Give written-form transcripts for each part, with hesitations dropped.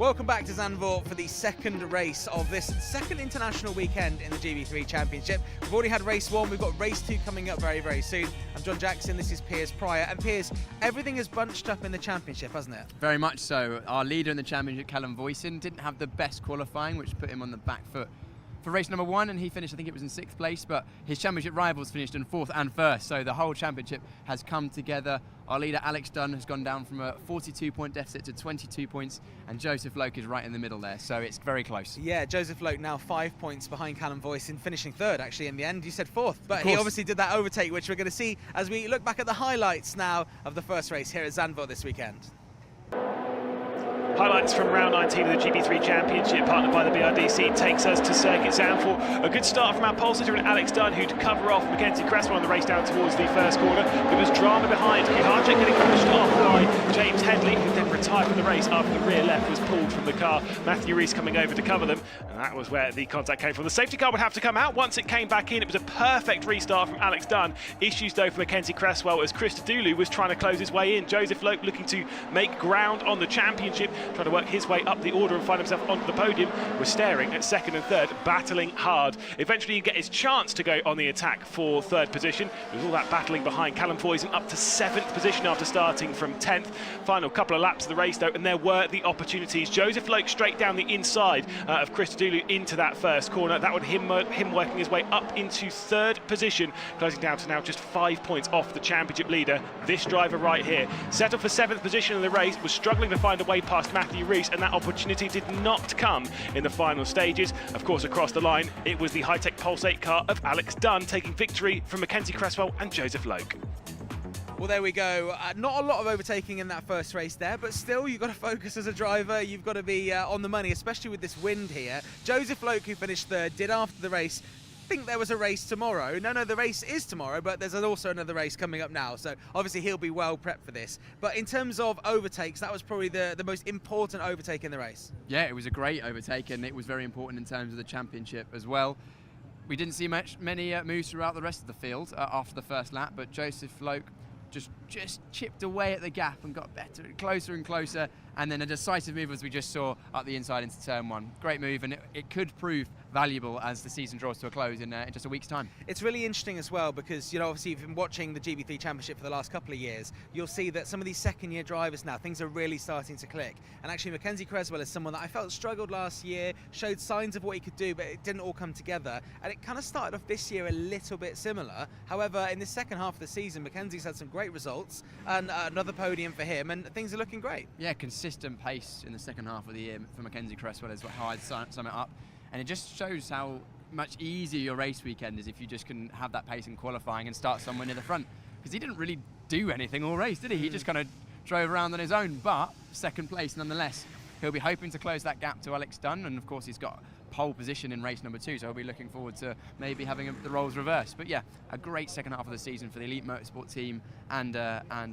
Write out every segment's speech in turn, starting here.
Welcome back to Zandvoort for the second race of this second international weekend in the GB3 Championship. We've already had race 1, we've got race 2 coming up very, very soon. I'm John Jackson, this is Piers Pryor. And Piers, everything is bunched up in the championship, hasn't it? Very much so. Our leader in the championship, Callum Voisin, didn't have the best qualifying, which put him on the back foot for race number 1, and he finished, I think it was in 6th place, but his championship rivals finished in 4th and 1st, so the whole championship has come together. Our leader, Alex Dunn, has gone down from a 42-point deficit to 22 points, and Joseph Loke is right in the middle there, so it's very close. Yeah, Joseph Loke now 5 points behind Callum Voisin, finishing 3rd actually in the end. You said 4th, but he obviously did that overtake, which we're going to see as we look back at the highlights now of the first race here at Zandvoort this weekend. Highlights from round 19 of the GB3 Championship, partnered by the BRDC, takes us to Circuit Zandvoort. A good start from our pole sitter and Alex Dunn, who'd cover off Mackenzie Cresswell on the race down towards the first corner. There was drama behind. Kuharczyk getting pushed off by James Headley, who then retired from the race after the rear left was pulled from the car. Matthew Rees coming over to cover them, and that was where the contact came from. The safety car would have to come out. Once it came back in, it was a perfect restart from Alex Dunn. Issues though for Mackenzie Cresswell as Chris Dulu was trying to close his way in. Joseph Loke looking to make ground on the championship, trying to work his way up the order and find himself onto the podium, was staring at 2nd and 3rd, battling hard. Eventually he'd get his chance to go on the attack for 3rd position. There was all that battling behind. Callum Voisin up to 7th position after starting from 10th. Final couple of laps of the race though, and there were the opportunities. Joseph Loke straight down the inside of Chris Dulu into that first corner. That would him working his way up into 3rd position, closing down to now just 5 points off the championship leader. This driver right here settled for 7th position in the race, was struggling to find a way past Matthew Rees, and that opportunity did not come in the final stages. Of course, across the line, it was the high-tech Pulsate car of Alex Dunn taking victory from Mackenzie Cresswell and Joseph Loke. Well, there we go. Not a lot of overtaking in that first race there, but still, you've got to focus as a driver. You've got to be on the money, especially with this wind here. Joseph Loke, who finished 3rd, did after the race think there was a race tomorrow. No, the race is tomorrow, but there's also another race coming up now, so obviously he'll be well prepped for this. But in terms of overtakes, that was probably the most important overtake in the race. Yeah, it was a great overtake, and it was very important in terms of the championship as well. We didn't see many moves throughout the rest of the field after the first lap, but Joseph Loke just chipped away at the gap and got better, closer and closer, and then a decisive move as we just saw up the inside into turn 1. Great move, and it could prove valuable as the season draws to a close in just a week's time. it's really interesting as well because, you know, obviously you've been watching the GB3 Championship for the last couple of years. You'll see that some of these second-year drivers now, things are really starting to click. And actually Mackenzie Cresswell is someone that I felt struggled last year, showed signs of what he could do, but it didn't all come together. And it kind of started off this year a little bit similar. However, in the second half of the season, Mackenzie's had some great results and another podium for him, and things are looking great. Yeah, consistent pace in the second half of the year for Mackenzie Cresswell is how I'd sum it up. And it just shows how much easier your race weekend is if you just can have that pace in qualifying and start somewhere near the front. Because he didn't really do anything all race, did he? He just kind of drove around on his own, but 2nd place nonetheless. He'll be hoping to close that gap to Alex Dunn, and of course he's got pole position in race number 2, so he'll be looking forward to maybe having the roles reversed. But yeah, a great second half of the season for the Elite Motorsport team and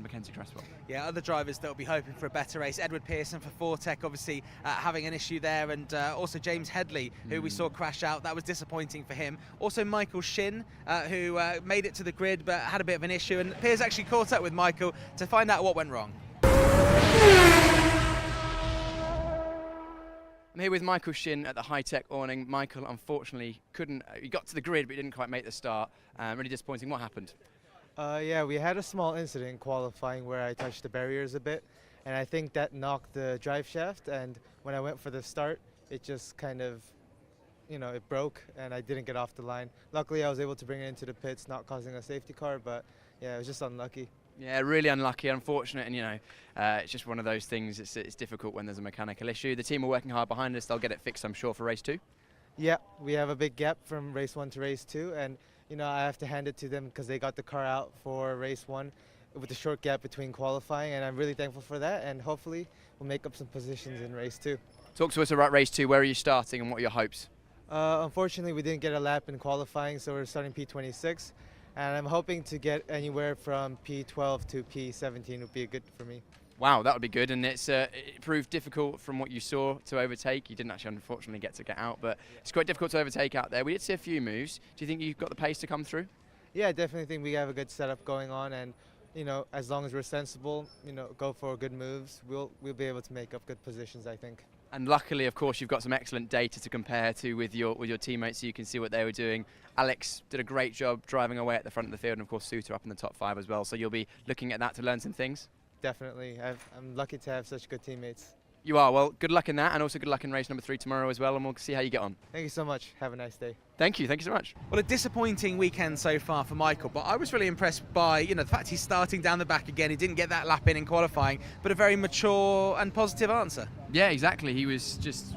Mackenzie Cresswell. Yeah, other drivers that will be hoping for a better race. Edward Pearson for Fortec, obviously having an issue there, and also James Headley, who we saw crash out. That was disappointing for him. Also Michael Shin, who made it to the grid but had a bit of an issue, and Piers actually caught up with Michael to find out what went wrong. I'm here with Michael Shin at the high-tech awning. Michael, unfortunately, he got to the grid, but he didn't quite make the start. Really disappointing. What happened? Yeah, we had a small incident in qualifying where I touched the barriers a bit, and I think that knocked the drive shaft, and when I went for the start, it just kind of, it broke, and I didn't get off the line. Luckily, I was able to bring it into the pits, not causing a safety car, but yeah, it was just unlucky. Yeah, really unlucky, unfortunate, and it's just one of those things. It's difficult when there's a mechanical issue. The team are working hard behind us. They'll get it fixed, I'm sure, for race 2. Yeah, we have a big gap from race 1 to race 2, and I have to hand it to them because they got the car out for race 1 with a short gap between qualifying, and I'm really thankful for that, and hopefully we'll make up some positions in race 2. Talk to us about race 2. Where are you starting and what are your hopes? Unfortunately, we didn't get a lap in qualifying, so we're starting P26. And I'm hoping to get anywhere from P12 to P17 would be good for me. Wow, that would be good, and it proved difficult from what you saw to overtake. You didn't actually, unfortunately, get out, but it's quite difficult to overtake out there. We did see a few moves. Do you think you've got the pace to come through? Yeah, I definitely think we have a good setup going on, and as long as we're sensible, go for good moves, we'll be able to make up good positions, I think. And luckily, of course, you've got some excellent data to compare to with your teammates, so you can see what they were doing. Alex did a great job driving away at the front of the field, and of course, Suter up in the top 5 as well. So you'll be looking at that to learn some things. Definitely. I'm lucky to have such good teammates. You are. Well, good luck in that, and also good luck in race number 3 tomorrow as well, and we'll see how you get on. Thank you so much. Have a nice day. Thank you so much. Well, a disappointing weekend so far for Michael, but I was really impressed by the fact he's starting down the back again. He didn't get that lap in qualifying, but a very mature and positive answer. Yeah, exactly. He was just,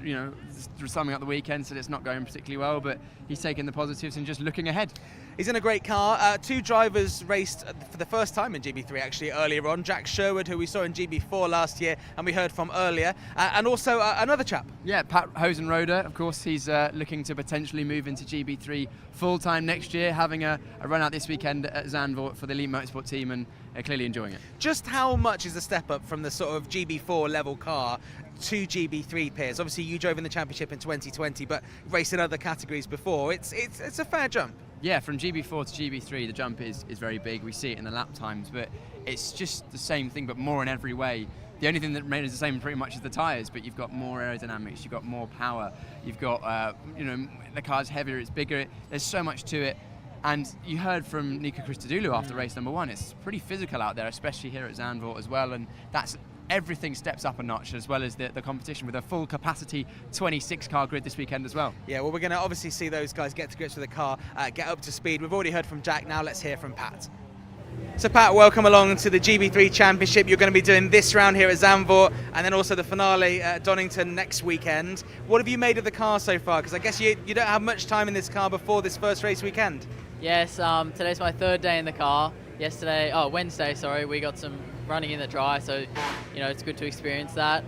summing up the weekend, said it's not going particularly well, but he's taking the positives and just looking ahead. He's in a great car. 2 drivers raced for the first time in GB3 actually earlier on. Jack Sherwood, who we saw in GB4 last year and we heard from earlier, and also another chap. Yeah, Pat Hosenroder, of course, he's looking to potentially move into GB3 full-time next year, having a run out this weekend at Zandvoort for the Elite Motorsport team, and clearly enjoying it. Just how much is the step up from the sort of GB4 level car to GB3, Piers? Obviously you drove in the championship in 2020, but raced in other categories before. It's a fair jump. Yeah, from GB4 to GB3, the jump is very big. We see it in the lap times, but it's just the same thing, but more in every way. The only thing that remains the same pretty much is the tyres, but you've got more aerodynamics, you've got more power, you've got, the car's heavier, it's bigger, there's so much to it. And you heard from Nika Christodoulou after race number 1, it's pretty physical out there, especially here at Zandvoort as well, and that's everything steps up a notch, as well as the competition with a full capacity 26 car grid this weekend as well. Yeah, well, we're going to obviously see those guys get to grips with the car, get up to speed. We've already heard from Jack, now let's hear from Pat. So Pat, welcome along to the GB3 Championship. You're going to be doing this round here at Zandvoort and then also the finale at Donington next weekend. What have you made of the car so far? Because I guess you don't have much time in this car before this first race weekend. Yes, today's my 3rd day in the car. Wednesday, we got some running in the dry, so it's good to experience that.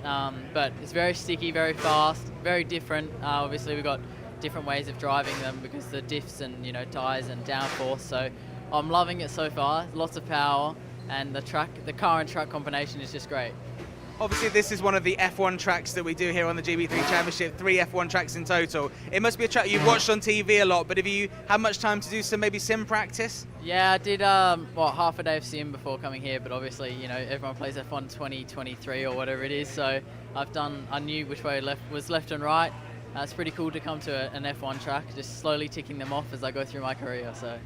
But it's very sticky, very fast, very different. Obviously we've got different ways of driving them because the diffs and tyres and downforce. So I'm loving it so far. Lots of power, and the car and truck combination is just great. Obviously this is one of the F1 tracks that we do here on the GB3 Championship, 3 F1 tracks in total. It must be a track you've watched on TV a lot, but have you had much time to do some maybe sim practice? Yeah, I did half a day of sim before coming here, but obviously everyone plays F1 2023 or whatever it is, so I knew which way was left and right. It's pretty cool to come to an F1 track, just slowly ticking them off as I go through my career. So.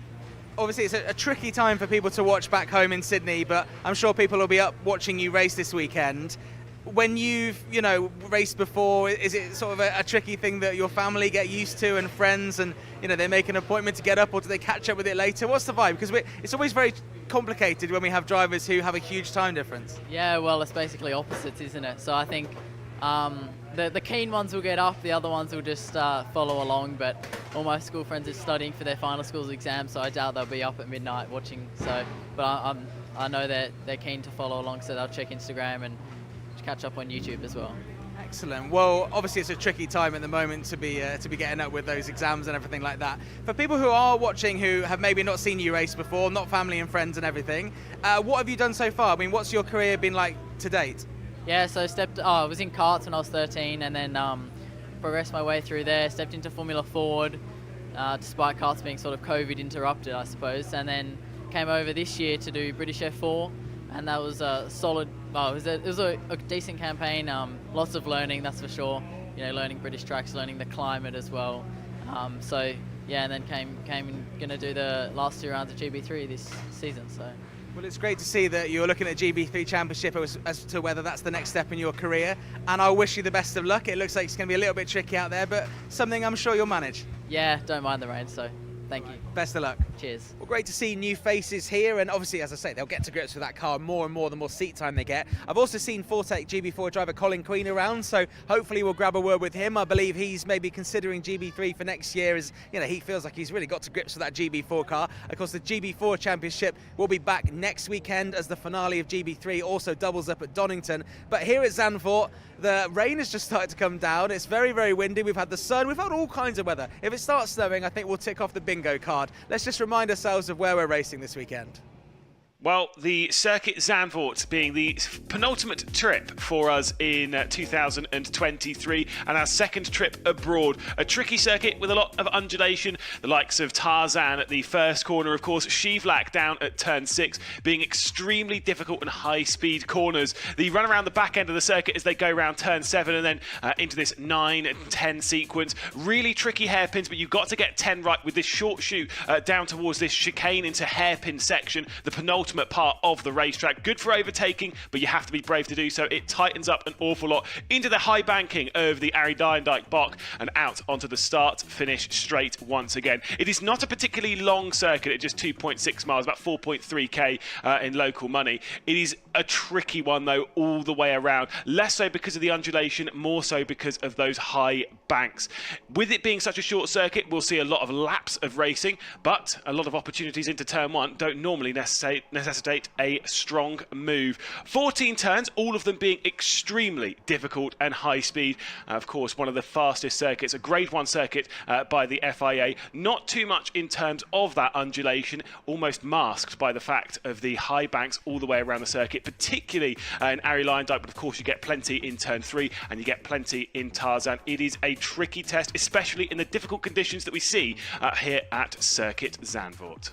Obviously it's a tricky time for people to watch back home in Sydney, but I'm sure people will be up watching you race this weekend. When you've raced before, is it sort of a tricky thing that your family get used to and friends, and they make an appointment to get up, or do they catch up with it later? What's the vibe? Because it's always very complicated when we have drivers who have a huge time difference. Yeah, well, it's basically opposites, isn't it? So I think the keen ones will get up, the other ones will just follow along, but all my school friends are studying for their final schools exams, so I doubt they'll be up at midnight watching. So, but I know they're keen to follow along, so they'll check Instagram and catch up on YouTube as well. Excellent. Well, obviously it's a tricky time at the moment to be getting up with those exams and everything like that. For people who are watching who have maybe not seen you race before, not family and friends and everything, what have you done so far? I mean, what's your career been like to date? Yeah, so I was in karts when I was 13, and then progressed my way through there, stepped into Formula Ford, despite karts being sort of COVID interrupted, I suppose, and then came over this year to do British F4, and that was a solid, it was a decent campaign, lots of learning, that's for sure, learning British tracks, learning the climate as well. So yeah, and then came going to do the last 2 rounds of GB3 this season. So. Well, it's great to see that you're looking at GB3 Championship as to whether that's the next step in your career, and I wish you the best of luck. It looks like it's going to be a little bit tricky out there, but something I'm sure you'll manage. Yeah, don't mind the rain, so thank you. Best of luck. Cheers. Well, great to see new faces here, and obviously, as I say, they'll get to grips with that car more and more the more seat time they get. I've also seen Fortec GB4 driver Colin Queen around, so hopefully we'll grab a word with him. I believe he's maybe considering GB3 for next year, as he feels like he's really got to grips with that GB4 car. Of course, the GB4 Championship will be back next weekend as the finale of GB3 also doubles up at Donington. But here at Zandvoort, the rain has just started to come down. It's very, very windy. We've had the sun. We've had all kinds of weather. If it starts snowing, I think we'll tick off the bingo card. Let's just remind ourselves of where we're racing this weekend. Well, the Circuit Zandvoort being the penultimate trip for us in 2023 and our second trip abroad. A tricky circuit with a lot of undulation, the likes of Tarzan at the first corner, of course, Shivlak down at turn 6, being extremely difficult and high-speed corners. The run around the back end of the circuit as they go around turn 7 and then into this 9 and 10 sequence. Really tricky hairpins, but you've got to get 10 right with this short shoot down towards this chicane into hairpin section, the penultimate part of the racetrack. Good for overtaking, but you have to be brave to do so. It tightens up an awful lot into the high banking of the Arie Luijendijk Bok and out onto the start-finish straight once again. It is not a particularly long circuit at just 2.6 miles, about 4.3k in local money. It is a tricky one though all the way around. Less so because of the undulation, more so because of those high banks. With it being such a short circuit, we'll see a lot of laps of racing, but a lot of opportunities into turn 1 don't normally necessitate a strong move. 14 turns, all of them being extremely difficult and high speed. Of course, one of the fastest circuits, a grade 1 circuit by the FIA. Not too much in terms of that undulation, almost masked by the fact of the high banks all the way around the circuit, particularly in Arie Luijendijk, but of course you get plenty in turn 3 and you get plenty in Tarzan. It is a tricky test, especially in the difficult conditions that we see here at Circuit Zandvoort.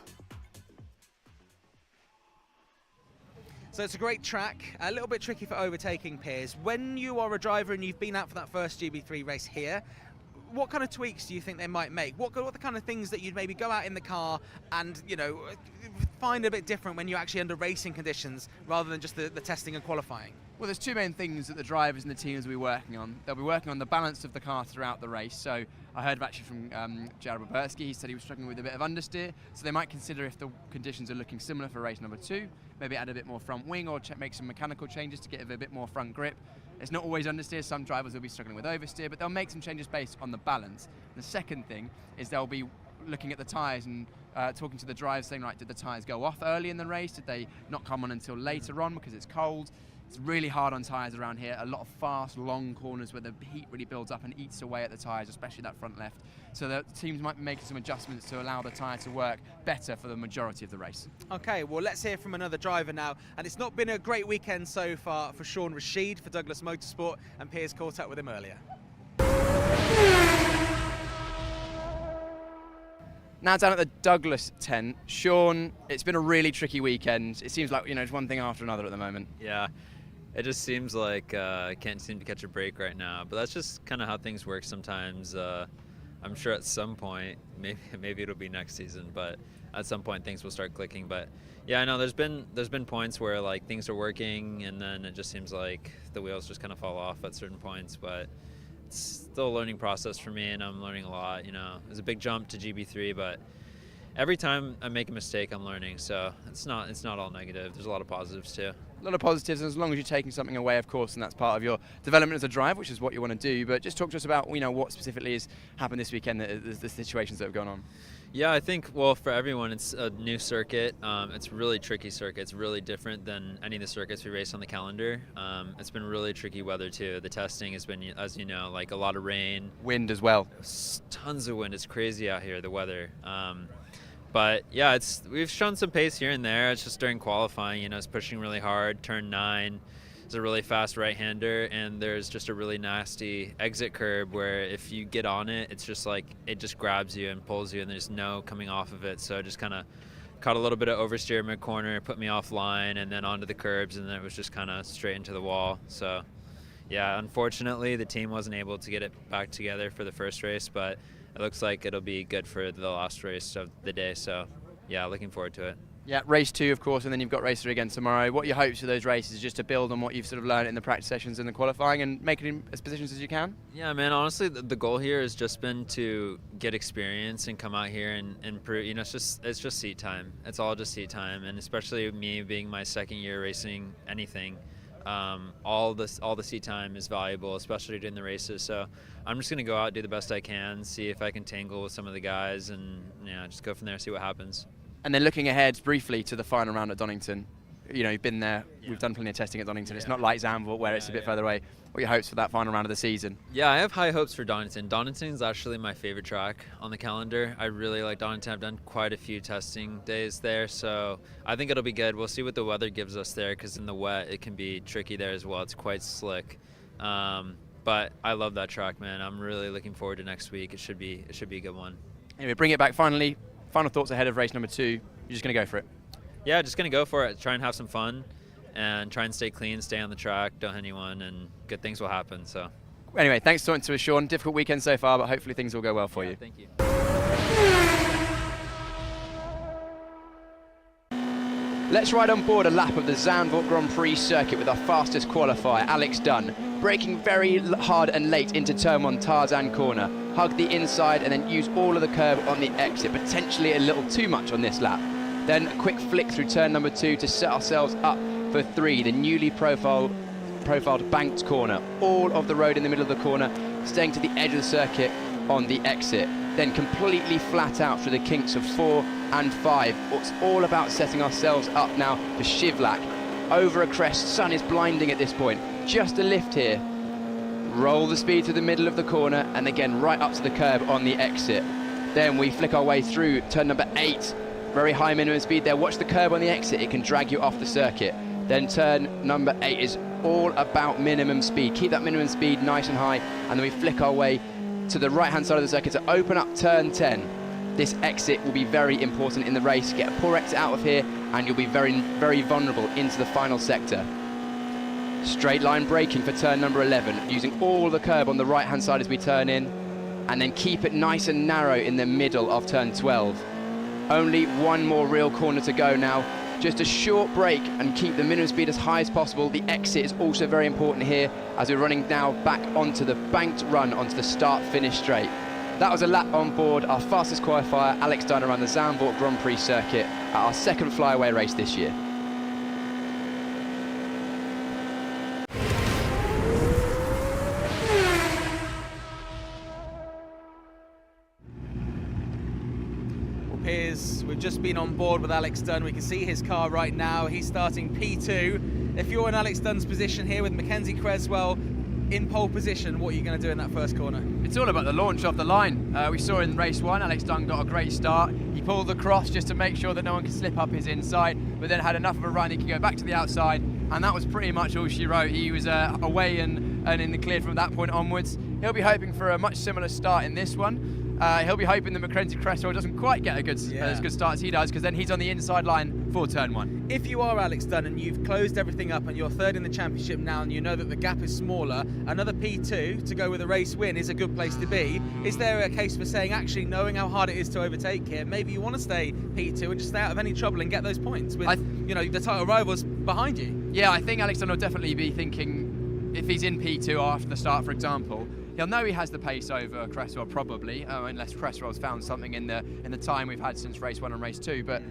So it's a great track, a little bit tricky for overtaking, Piers. When you are a driver and you've been out for that first GB3 race here, what kind of tweaks do you think they might make? What are the kind of things that you'd maybe go out in the car and, you know, find a bit different when you're actually under racing conditions rather than just the testing and qualifying? Well, there's two main things that the drivers and the teams will be working on. They'll be working on the balance of the car throughout the race. So I heard actually from Jared Boberski, he said he was struggling with a bit of understeer. So they might consider, if the conditions are looking similar for race number 2, maybe add a bit more front wing or make some mechanical changes to get a bit more front grip. It's not always understeer. Some drivers will be struggling with oversteer, but they'll make some changes based on the balance. And the second thing is they'll be looking at the tyres and talking to the drivers, saying, right, did the tyres go off early in the race? Did they not come on until later on because it's cold? It's really hard on tyres around here. A lot of fast, long corners where the heat really builds up and eats away at the tyres, especially that front left. So the teams might be making some adjustments to allow the tyre to work better for the majority of the race. Okay, well, let's hear from another driver now. And it's not been a great weekend so far for Sean Rashid for Douglas Motorsport, and Piers caught up with him earlier. Now down at the Douglas tent, Sean, it's been a really tricky weekend. It seems like, you know, it's one thing after another at the moment. Yeah, it just seems like I can't seem to catch a break right now. But that's just kind of how things work sometimes. I'm sure at some point, maybe it'll be next season, but at some point things will start clicking. But yeah, I know there's been points where like things are working, and then it just seems like the wheels just kind of fall off at certain points. But it's still a learning process for me, and I'm learning a lot. You know, it was a big jump to GB3, but every time I make a mistake, I'm learning. So it's not all negative. There's a lot of positives too. A lot of positives, as long as you're taking something away, of course, and that's part of your development as a driver, which is what you want to do. But just talk to us about, you know, what specifically has happened this weekend, the situations that have gone on. Yeah, I think, well, for everyone, it's a new circuit. It's a really tricky circuit. It's really different than any of the circuits we race on the calendar. It's been really tricky weather too. The testing has been, as you know, like a lot of rain. Wind as well. Tons of wind. It's crazy out here, the weather. But yeah, we've shown some pace here and there. It's just during qualifying, you know, it's pushing really hard. Turn 9 is a really fast right-hander, and there's just a really nasty exit curb where if you get on it, it's just like it just grabs you and pulls you, and there's no coming off of it. So I just kind of caught a little bit of oversteer mid-corner, put me offline, and then onto the curbs, and then it was just kind of straight into the wall. So yeah, unfortunately, the team wasn't able to get it back together for the first race, but it looks like it'll be good for the last race of the day. So yeah, looking forward to it. Yeah, race 2, of course, and then you've got race 3 again tomorrow. What are your hopes for those races? Is just to build on what you've sort of learned in the practice sessions and the qualifying and make it in as positions as you can? Yeah, man, honestly, the goal here has just been to get experience and come out here and prove, you know, it's just seat time. It's all just seat time, and especially me being my second year racing anything, all the seat time is valuable, especially during the races. So I'm just going to go out, do the best I can, see if I can tangle with some of the guys, and just go from there, see what happens. And then looking ahead briefly to the final round at Donington, You know, you've been there. Yeah. We've done plenty of testing at Donington. It's not like Zandvoort where it's a bit further away. What are your hopes for that final round of the season? Yeah, I have high hopes for Donington. Donington is actually my favorite track on the calendar. I really like Donington. I've done quite a few testing days there, so I think it'll be good. We'll see what the weather gives us there, because in the wet it can be tricky there as well. It's quite slick. But I love that track, man. I'm really looking forward to next week. It should be a good one. Anyway, bring it back finally. Final thoughts ahead of race number 2. You're just going to go for it. Yeah, just going to go for it. Try and have some fun and try and stay clean, stay on the track, don't hit anyone, and good things will happen. So Anyway, thanks for talking to us, Sean. Difficult weekend so far, but hopefully things will go well for you. Thank you. Let's ride on board a lap of the Zandvoort Grand Prix circuit with our fastest qualifier, Alex Dunn. Braking very hard and late into turn 1 Tarzan corner. Hug the inside and then use all of the curb on the exit, potentially a little too much on this lap. Then a quick flick through turn number 2 to set ourselves up for 3, the newly profiled banked corner. All of the road in the middle of the corner, staying to the edge of the circuit on the exit. Then completely flat out through the kinks of 4 and 5. It's all about setting ourselves up now for Shivlak. Over a crest, sun is blinding at this point. Just a lift here. Roll the speed to the middle of the corner and again right up to the curb on the exit. Then we flick our way through turn number 8. Very high minimum speed there. Watch the curb on the exit. It can drag you off the circuit. Then turn number 8 is all about minimum speed. Keep that minimum speed nice and high, and then we flick our way to the right-hand side of the circuit to open up turn 10. This exit will be very important in the race. Get a poor exit out of here, and you'll be very, very vulnerable into the final sector. Straight line braking for turn number 11, using all the curb on the right-hand side as we turn in, and then keep it nice and narrow in the middle of turn 12. Only one more real corner to go now. Just a short break and keep the minimum speed as high as possible. The exit is also very important here as we're running now back onto the banked run onto the start-finish straight. That was a lap on board our fastest qualifier, Alex Dunn, around the Zandvoort Grand Prix circuit at our second flyaway race this year. We've just been on board with Alex Dunn. We can see his car right now. He's starting P2. If you're in Alex Dunn's position here with Mackenzie Creswell in pole position, what are you going to do in that first corner? It's all about the launch off the line. We saw in race 1, Alex Dunn got a great start. He pulled the cross just to make sure that no one could slip up his inside, but then had enough of a run he could go back to the outside, and that was pretty much all she wrote. He was away and in the clear from that point onwards. He'll be hoping for a much similar start in this one. He'll be hoping that Mackenzie Creswell doesn't quite get as good start as he does, because then he's on the inside line for turn 1. If you are Alex Dunn and you've closed everything up and you're third in the championship now, and you know that the gap is smaller, another P2 to go with a race win is a good place to be. Is there a case for saying, actually, knowing how hard it is to overtake here, maybe you want to stay P2 and just stay out of any trouble and get those points with the title rivals behind you? Yeah, I think Alex Dunn will definitely be thinking, if he's in P2 after the start, for example, he'll know he has the pace over Cresswell probably, unless Cresswell's found something in the time we've had since race 1 and race 2. But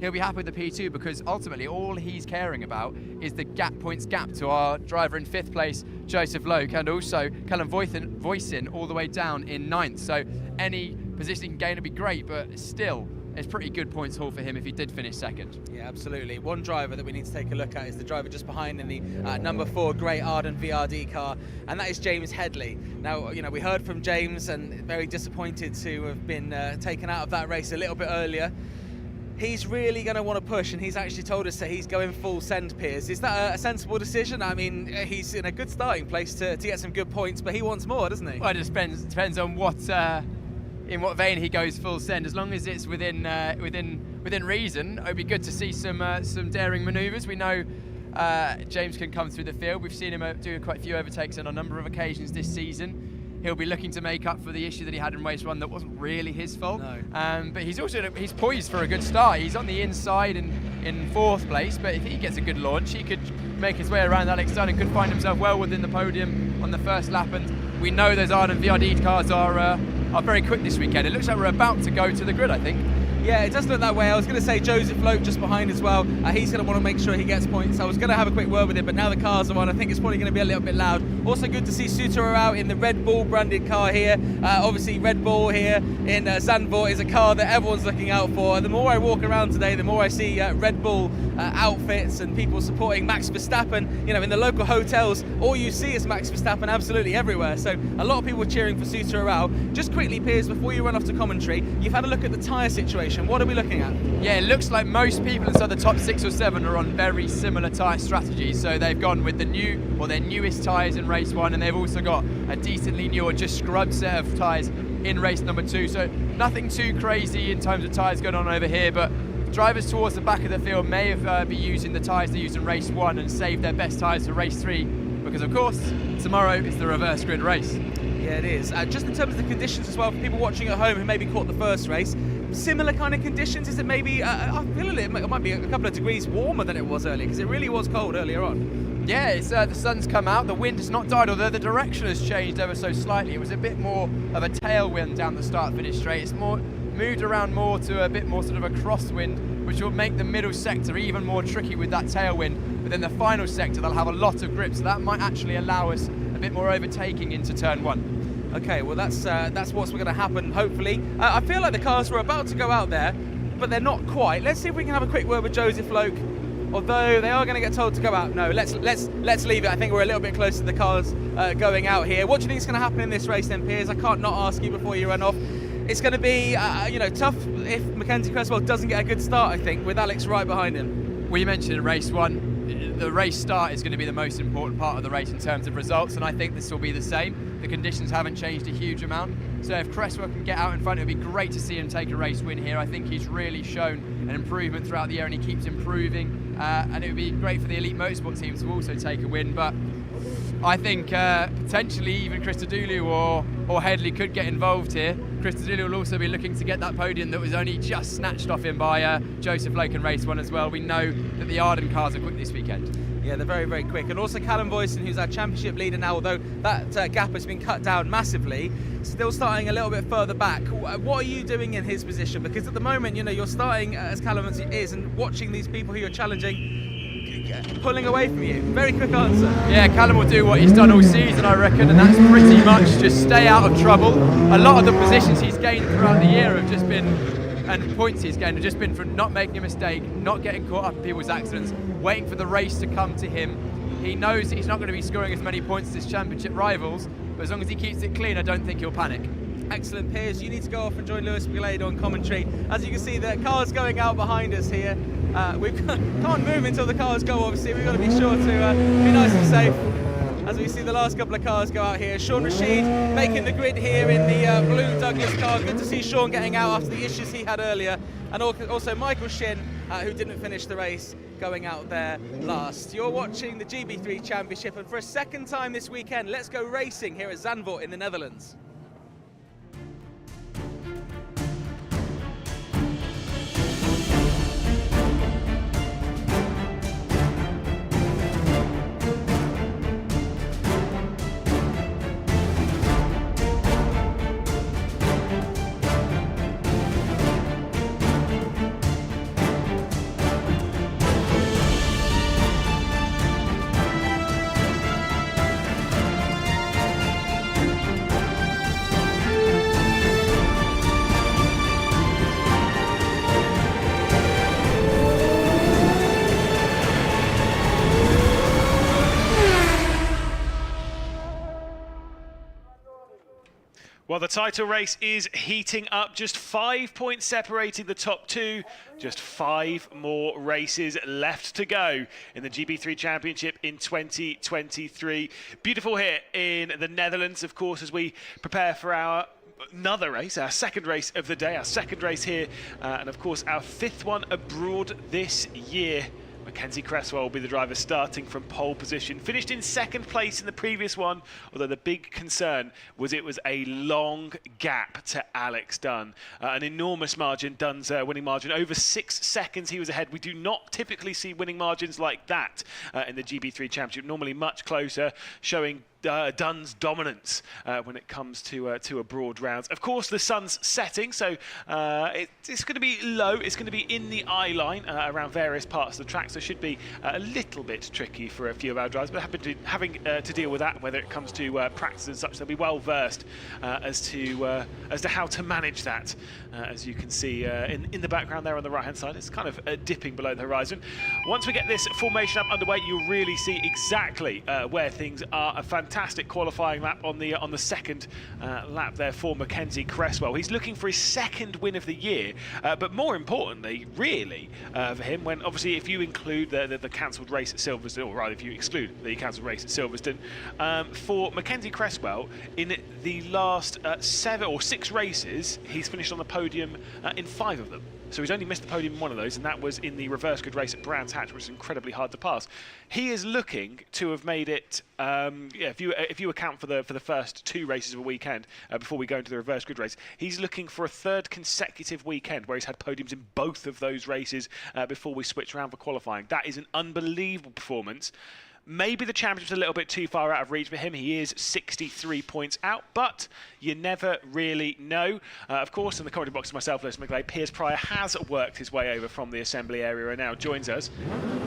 he'll be happy with the P2 because ultimately all he's caring about is the points gap to our driver in 5th place, Joseph Loke, and also Callum Voisin all the way down in 9th. So any position he can gain would be great, but still, it's pretty good points haul for him if he did finish 2nd. Yeah, absolutely. One driver that we need to take a look at is the driver just behind in the number 4 Grey Arden VRD car, and that is James Headley. Now, we heard from James and very disappointed to have been taken out of that race a little bit earlier. He's really going to want to push, and he's actually told us that he's going full send, Piers. Is that a sensible decision? I mean, he's in a good starting place to get some good points, but he wants more, doesn't he? Well, it depends on what in what vein he goes full send. As long as it's within reason, it would be good to see some daring manoeuvres. We know James can come through the field. We've seen him do quite a few overtakes on a number of occasions this season. He'll be looking to make up for the issue that he had in race 1 that wasn't really his fault. No. But he's poised for a good start. He's on the inside in 4th place, but if he gets a good launch, he could make his way around Alex Dunn and could find himself well within the podium on the first lap. And we know those Arden VRD cars are very quick this weekend. It looks like we're about to go to the grid, I think. Yeah, it does look that way. I was going to say Joseph Loke just behind as well. He's going to want to make sure he gets points. I was going to have a quick word with him, but now the cars are on, I think it's probably going to be a little bit loud. Also good to see Suter out in the Red Bull branded car here. Obviously Red Bull here in Zandvoort is a car that everyone's looking out for. And the more I walk around today, the more I see Red Bull outfits and people supporting Max Verstappen. You know, in the local hotels, all you see is Max Verstappen absolutely everywhere. So a lot of people cheering for Suter out. Just quickly, Piers, before you run off to commentary, you've had a look at the tyre situation. What are we looking at? Yeah, it looks like most people inside the top 6 or 7 are on very similar tyre strategies. So they've gone with the new, or their newest tyres in race 1, and they've also got a decently new or just scrubbed set of tyres in race number 2. So nothing too crazy in terms of tyres going on over here, but drivers towards the back of the field may have been using the tyres they used in race 1 and saved their best tyres for race 3, because of course tomorrow is the reverse grid race. Yeah, it is. Just in terms of the conditions as well, for people watching at home who maybe caught the first race, similar kind of conditions? Is it maybe, I feel it might be a couple of degrees warmer than it was earlier, because it really was cold earlier on. Yeah, it's, the sun's come out, the wind has not died, although the direction has changed ever so slightly. It was a bit more of a tailwind down the start-finish straight. It's moved around more to a bit more sort of a crosswind, which will make the middle sector even more tricky with that tailwind. But then the final sector, they'll have a lot of grip, so that might actually allow us a bit more overtaking into turn 1. Okay, well that's what's going to happen, hopefully. I feel like the cars were about to go out there, but they're not quite. Let's see if we can have a quick word with Joseph Loke. Although they are going to get told to go out. No, let's leave it. I think we're a little bit close to the cars going out here. What do you think is going to happen in this race then, Piers? I can't not ask you before you run off. It's going to be tough if Mackenzie Cresswell doesn't get a good start, I think, with Alex right behind him. Well, you mentioned in race 1, the race start is going to be the most important part of the race in terms of results, and I think this will be the same. The conditions haven't changed a huge amount, so if Cresswell can get out in front, it would be great to see him take a race win here. I think he's really shown an improvement throughout the year, and he keeps improving, and it would be great for the elite motorsport teams to also take a win. But I think potentially even Christodoulou or Headley could get involved here. Christodoulou will also be looking to get that podium that was only just snatched off him by Joseph Loke in race 1 as well. We know that the Arden cars are quick this weekend. Yeah, they're very, very quick. And also Callum Boyson, who's our championship leader now, although that gap has been cut down massively, still starting a little bit further back. What are you doing in his position? Because at the moment, you're starting as Callum is and watching these people who you're challenging pulling away from you. Very quick answer. Yeah, Callum will do what he's done all season, I reckon, and that's pretty much just stay out of trouble. A lot of the positions he's gained throughout the year have just been, and points he's gained, have just been from not making a mistake, not getting caught up in people's accidents, waiting for the race to come to him. He knows that he's not going to be scoring as many points as his championship rivals, but as long as he keeps it clean, I don't think he'll panic. Excellent, Piers. You need to go off and join Lewis Blade on commentary. As you can see, the car's going out behind us here. We can't move until the cars go, obviously. We've got to be sure to be nice and safe. As we see the last couple of cars go out here. Sean Rashid making the grid here in the blue Douglas car. Good to see Sean getting out after the issues he had earlier. And also Michael Shin, who didn't finish the race, going out there last. You're watching the GB3 Championship, and for a second time this weekend, let's go racing here at Zandvoort in the Netherlands. Well, the title race is heating up, just 5 points separating the top 2, just 5 more races left to go in the GB3 Championship in 2023. Beautiful here in the Netherlands, of course, as we prepare for another race, our second race of the day, our second race here, and of course our 5th one abroad this year. Mackenzie Cresswell will be the driver starting from pole position. Finished in 2nd place in the previous one, although the big concern was it was a long gap to Alex Dunn. An enormous margin, Dunn's winning margin. Over 6 seconds he was ahead. We do not typically see winning margins like that in the GB3 Championship. Normally much closer, showing Dunn's dominance when it comes to abroad rounds. Of course, the sun's setting, so it's going to be low. It's going to be in the eye line around various parts of the track, so it should be a little bit tricky for a few of our drivers. But having to deal with that, whether it comes to practice and such, they'll be well versed as to how to manage that. As you can see in the background there on the right-hand side, it's kind of dipping below the horizon. Once we get this formation up underway, you'll really see exactly where things are. A fantastic qualifying lap on the second lap there for Mackenzie Cresswell. He's looking for his second win of the year, but more importantly, really, for him, when obviously if you include the cancelled race at Silverstone, or rather if you exclude the cancelled race at Silverstone, for Mackenzie Cresswell, in the last 7 or 6 races, he's finished on the podium in 5 of them. So he's only missed the podium in one of those, and that was in the reverse grid race at Brands Hatch, which is incredibly hard to pass. He is looking to have made it. If you account for the first 2 races of a weekend before we go into the reverse grid race, he's looking for a 3rd consecutive weekend where he's had podiums in both of those races before we switch around for qualifying. That is an unbelievable performance. Maybe the championship's a little bit too far out of reach for him. He is 63 points out, but you never really know. Of course, in the commentary box, myself, Lewis McGlade, Piers Pryor has worked his way over from the assembly area and now joins us.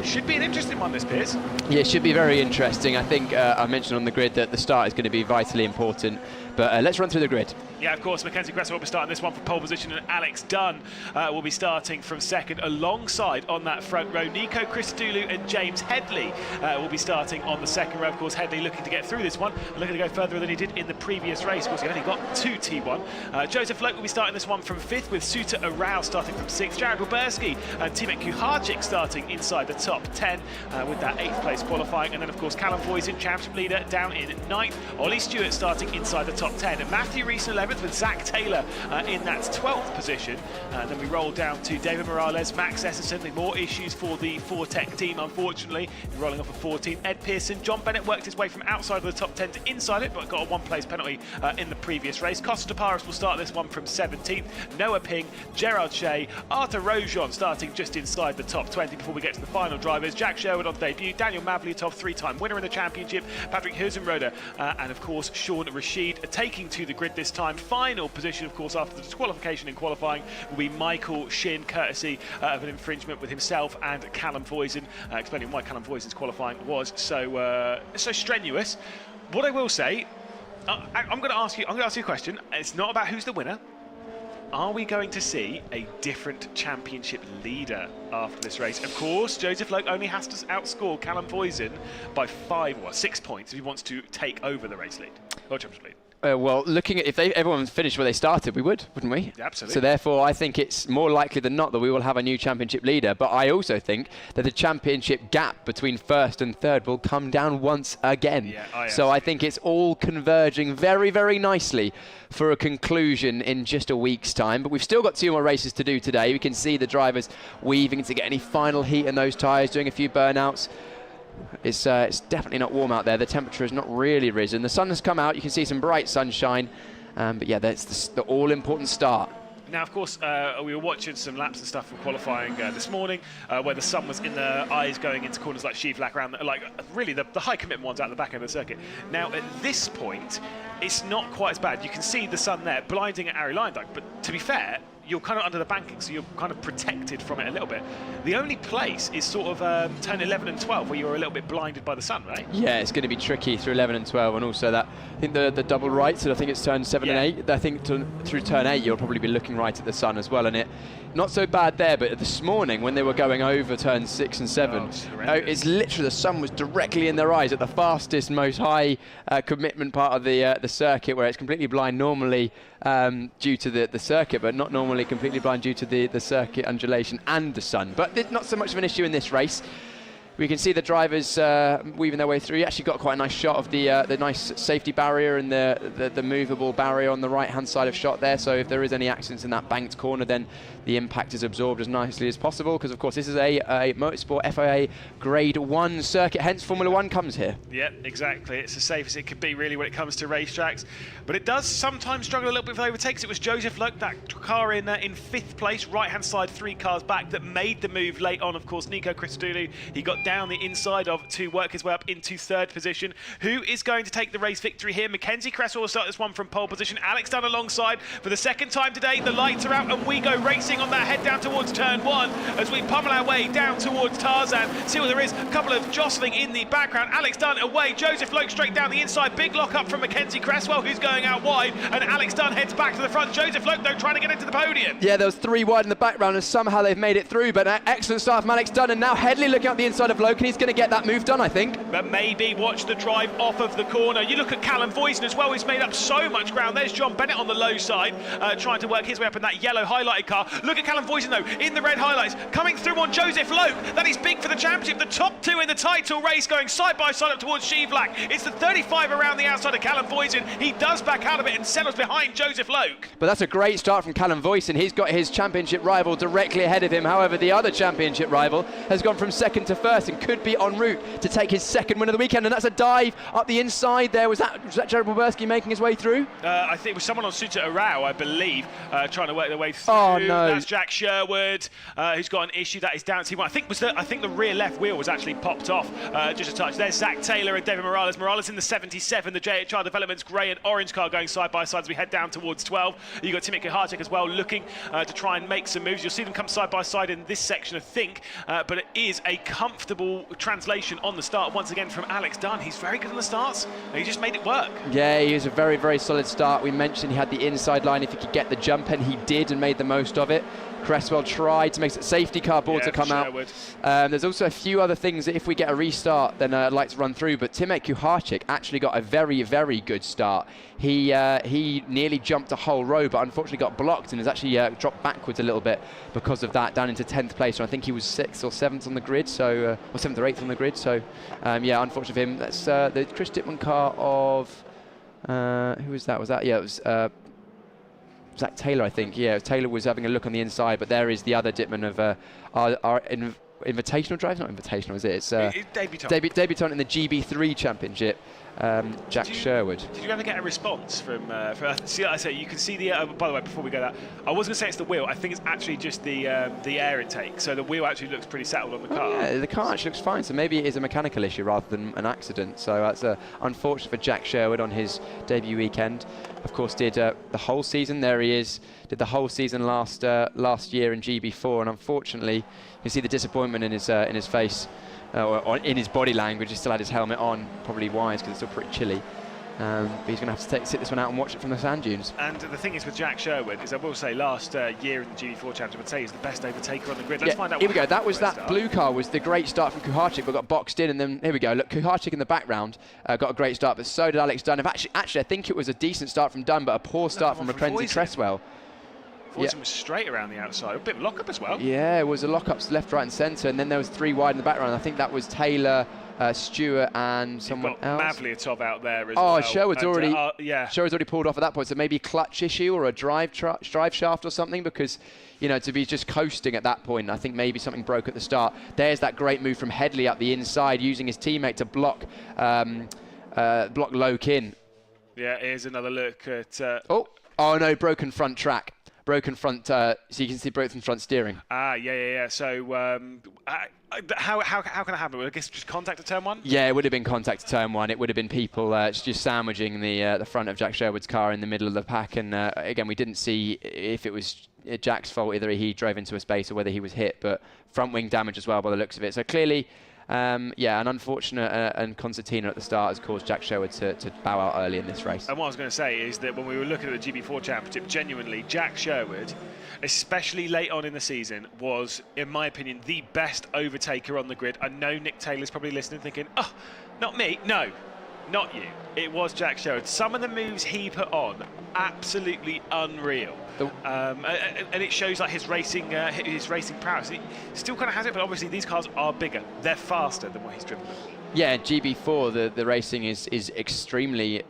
Should be an interesting one, this, Piers. Yeah, it should be very interesting. I think I mentioned on the grid that the start is going to be vitally important. But let's run through the grid. Yeah, of course, Mackenzie Cresswell will be starting this one for pole position, and Alex Dunn will be starting from second, alongside on that front row. Nico Christodoulou and James Headley will be starting on the second row. Of course, Headley looking to get through this one, looking to go further than he did in the previous race. Of course, he only got 2 T1. Joseph Loke will be starting this one from 5th, with Suta Arau starting from 6th. Jared Wilberski and Timek Kuharczyk starting inside the top 10 with that 8th place qualifying. And then, of course, Callum Foysen, championship leader, down in 9th. Ollie Stewart starting inside the top 10. And Matthew Rees in 11th, with Zach Taylor in that 12th position. Then we roll down to David Morales, Max Esserson. More issues for the Fortec team, unfortunately. Rolling off a 14. Ed Pearson, John Bennett worked his way from outside of the top 10 to inside it, but got a 1-place penalty in the previous race. Costa Paris will start this one from 17th. Noah Ping, Gerard Shea, Arthur Rojon starting just inside the top 20 before we get to the final drivers. Jack Sherwood on debut, Daniel Mavlyatov, 3-time winner in the championship, Patrick Huizenrode, and of course Sean Rashid taking to the grid this time. Final position, of course, after the disqualification in qualifying will be Michael Shin, courtesy of an infringement with himself and Callum Foysen, explaining why Callum Foysen's qualifying was so strenuous. What I will say, I'm going to ask you a question. It's not about who's the winner. Are we going to see a different championship leader after this race? Of course, Joseph Loke only has to outscore Callum Foysen by 6 points if he wants to take over the race lead, or championship lead. Well, looking at if everyone finished where they started, we would, wouldn't we? Yeah, absolutely. So therefore, I think it's more likely than not that we will have a new championship leader. But I also think that the championship gap between 1st and 3rd will come down once again. Yeah, so I think it's all converging very, very nicely for a conclusion in just a week's time. But we've still got 2 more races to do today. We can see the drivers weaving to get any final heat in those tyres, doing a few burnouts. It's definitely not warm out there. The temperature has not really risen. The sun has come out. You can see some bright sunshine. But yeah, that's the all-important start. Now, of course, we were watching some laps and stuff from qualifying this morning, where the sun was in the eyes going into corners like Sheevlack, around really the high commitment ones out the back end of the circuit. Now, at this point, it's not quite as bad. You can see the sun there blinding at Ari Lyndyke, but to be fair, you're kind of under the banking, so you're kind of protected from it a little bit. The only place is sort of turn 11 and 12, where you're a little bit blinded by the sun, right? Yeah, it's going to be tricky through 11 and 12, and also that, I think the double rights, I think it's turn 7 and 8. I think through turn 8, you'll probably be looking right at the sun as well, and it not so bad there, but this morning when they were going over turn 6 and 7, it's literally the sun was directly in their eyes at the fastest, most high commitment part of the circuit, where it's completely blind normally due to the circuit, but not normally completely blind due to the circuit undulation and the sun. But there's not so much of an issue in this race. We can see the drivers weaving their way through. You actually got quite a nice shot of the nice safety barrier and the movable barrier on the right-hand side of shot there. So if there is any accidents in that banked corner, then the impact is absorbed as nicely as possible, because of course this is a Motorsport FIA Grade 1 circuit, hence Formula 1 comes here. Yeah, exactly. It's as safe as it could be really when it comes to racetracks. But it does sometimes struggle a little bit with overtakes. It was Joseph Loke, that car in 5th place, right-hand side 3 cars back, that made the move late on. Of course, Nico Christodoulou, he got down the inside of to work his way up into third position. Who is going to take the race victory here? Mackenzie Cresswell will start this one from pole position. Alex Dunn alongside for the second time today. The lights are out and we go racing on that head down towards turn 1 as we pummel our way down towards Tarzan. See what there is. A couple of jostling in the background. Alex Dunn away. Joseph Loke straight down the inside. Big lock up from Mackenzie Cresswell, who's going out wide, and Alex Dunn heads back to the front. Joseph Loke, though, trying to get into the podium. Yeah, there was 3 wide in the background, and somehow they've made it through, but an excellent start from Alex Dunn, and now Headley looking up the inside of Loke, and he's going to get that move done, I think. But maybe watch the drive off of the corner. You look at Callum Voisin as well. He's made up so much ground. There's John Bennett on the low side, trying to work his way up in that yellow highlighted car. Look at Callum Voisin, though, in the red highlights, coming through on Joseph Loke. That is big for the championship. The top 2 in the title race going side by side up towards Shevlak. It's the 35 around the outside of Callum Voisin. He does back out of it and settles behind Joseph Loke. But that's a great start from Callum Voisin. He's got his championship rival directly ahead of him. However, the other championship rival has gone from second to first and could be en route to take his second win of the weekend. And that's a dive up the inside there. Was that Jared Boberski making his way through? I think it was someone on Suta Arau, I believe, trying to work their way through. Oh, no. That's Jack Sherwood, who's got an issue. That is down to him. I think the rear left wheel was actually popped off just a touch. There's Zach Taylor and David Morales. Morales in the 77, the JHR Developments grey and orange car going side by side as we head down towards 12. You've got Timothy Kuharczyk as well looking to try and make some moves. You'll see them come side by side in this section, I think, but it is a comfortable translation on the start once again from Alex Dunn. He's very good on the starts. He just made it work. Yeah, he was a very, very solid start. We mentioned he had the inside line if he could get the jump, and he did and made the most of it. Cresswell tried to make a safety car board to come out. There's also a few other things that if we get a restart, then I'd like to run through. But Timothy Kuharczyk actually got a very, very good start. He nearly jumped a whole row, but unfortunately got blocked and has actually dropped backwards a little bit because of that, down into 10th place. So I think he was 6th or 7th on the grid, so or 7th or 8th on the grid. So yeah, unfortunate for him. That's the Chris Dittman car of who was that? Was that? Yeah, it was. Zach Taylor, I think. Yeah, Taylor was having a look on the inside, but there is the other Dittman of our invitational drive. Not invitational, is it? It's debutant in the GB3 Championship. Jack Sherwood. Did you ever get a response from see, I say you can see the by the way, before we go that, I was going to say it's the wheel. I think it's actually just the air intake, so the wheel actually looks pretty settled on the car. Yeah, the car actually looks fine, so maybe it is a mechanical issue rather than an accident. So that's unfortunate for Jack Sherwood on his debut weekend. Of course, did the whole season. There he is. Did the whole season last year in GB4, and unfortunately, you can see the disappointment in his face. Or in his body language. He still had his helmet on, probably wise because it's still pretty chilly. But he's going to have to sit this one out and watch it from the sand dunes. And the thing is with Jack Sherwood is, I will say, last year in the GB4 Championship, I'd say he's the best overtaker on the grid. Let's find out. Here we go. That was that blue car was the great start from Kuharczyk, but got boxed in. And then here we go. Look, Kuharczyk in the background got a great start, but so did Alex Dunn. Actually, I think it was a decent start from Dunn, but a poor start from Mackenzie Cresswell. Voisin was straight around the outside, a bit of lock-up as well. Yeah, it was a lock-ups left, right and centre, and then there was 3 wide in the background. I think that was Taylor, Stewart and someone else. Mavliatov out there as well. Oh, Sherwood's already pulled off at that point, so maybe a clutch issue or a drive shaft or something, because, you know, to be just coasting at that point, I think maybe something broke at the start. There's that great move from Headley up the inside, using his teammate to block Loke in. Yeah, here's another look at... oh no, broken front track. Broken front, so you can see broken front steering. Yeah. So how can it happen? I guess just contact at turn 1? Yeah, it would have been contact at turn 1. It would have been people just sandwiching the front of Jack Sherwood's car in the middle of the pack. And again, we didn't see if it was Jack's fault, either he drove into a space or whether he was hit, but front wing damage as well by the looks of it. So clearly, yeah, an unfortunate and concertina at the start has caused Jack Sherwood to bow out early in this race. And what I was going to say is that when we were looking at the GB4 Championship, genuinely, Jack Sherwood, especially late on in the season, was, in my opinion, the best overtaker on the grid. I know Nick Taylor's probably listening thinking, oh, not me. No, not you. It was Jack Sherwood. Some of the moves he put on, absolutely unreal. And it shows like his racing prowess. He still kind of has it, but obviously these cars are bigger. They're faster than what he's driven them. Yeah, GB4, the racing is extremely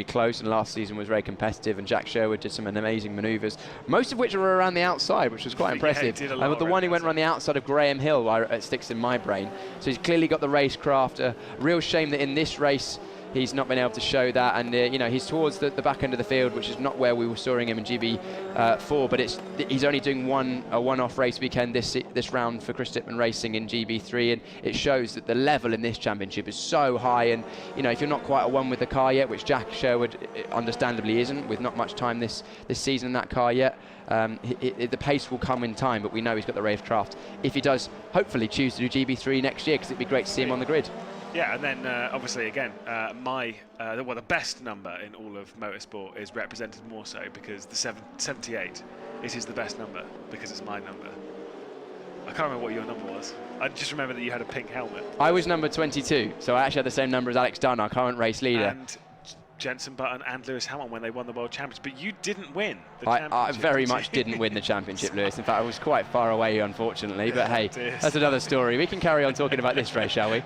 close, and last season was very competitive, and Jack Sherwood did some amazing manoeuvres, most of which were around the outside, which was quite impressive. He did a lot the one he went around the outside of Graham Hill, it sticks in my brain. So he's clearly got the racecraft. A real shame that in this race, he's not been able to show that, and you know, he's towards the back end of the field, which is not where we were soaring him in GB4, but he's only doing a one-off race weekend this round for Chris Titman Racing in GB3, and it shows that the level in this championship is so high. And you know, if you're not quite a one with the car yet, which Jack Sherwood understandably isn't, with not much time this season in that car yet, the pace will come in time, but we know he's got the Ravecraft if he does hopefully choose to do GB3 next year, because it'd be great to see him on the grid. Yeah, and then obviously again, the best number in all of motorsport is represented more so because the 78 is the best number because it's my number. I can't remember what your number was. I just remember that you had a pink helmet. I was number 22, so I actually had the same number as Alex Dunn, our current race leader. And Jenson Button and Lewis Hamilton when they won the World Championship, but you didn't win the championship. I very much didn't win the championship, Lewis. In fact, I was quite far away, unfortunately, but hey, that's another story. We can carry on talking about this race, shall we?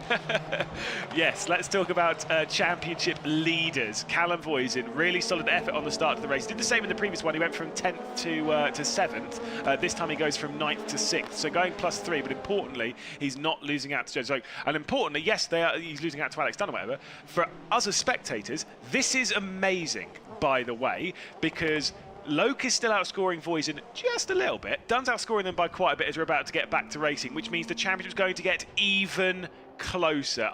Yes, let's talk about championship leaders. Callum Voisin, really solid effort on the start of the race. Did the same in the previous one. He went from 10th to 7th. This time he goes from 9th to 6th, so going +3, but importantly, he's not losing out to Joe. So, and importantly, yes, he's losing out to Alex Dunn or whatever. For us as spectators, this is amazing, by the way, because Loke is still outscoring Voisin just a little bit. Dunn's outscoring them by quite a bit as we're about to get back to racing, which means the championship's going to get even closer.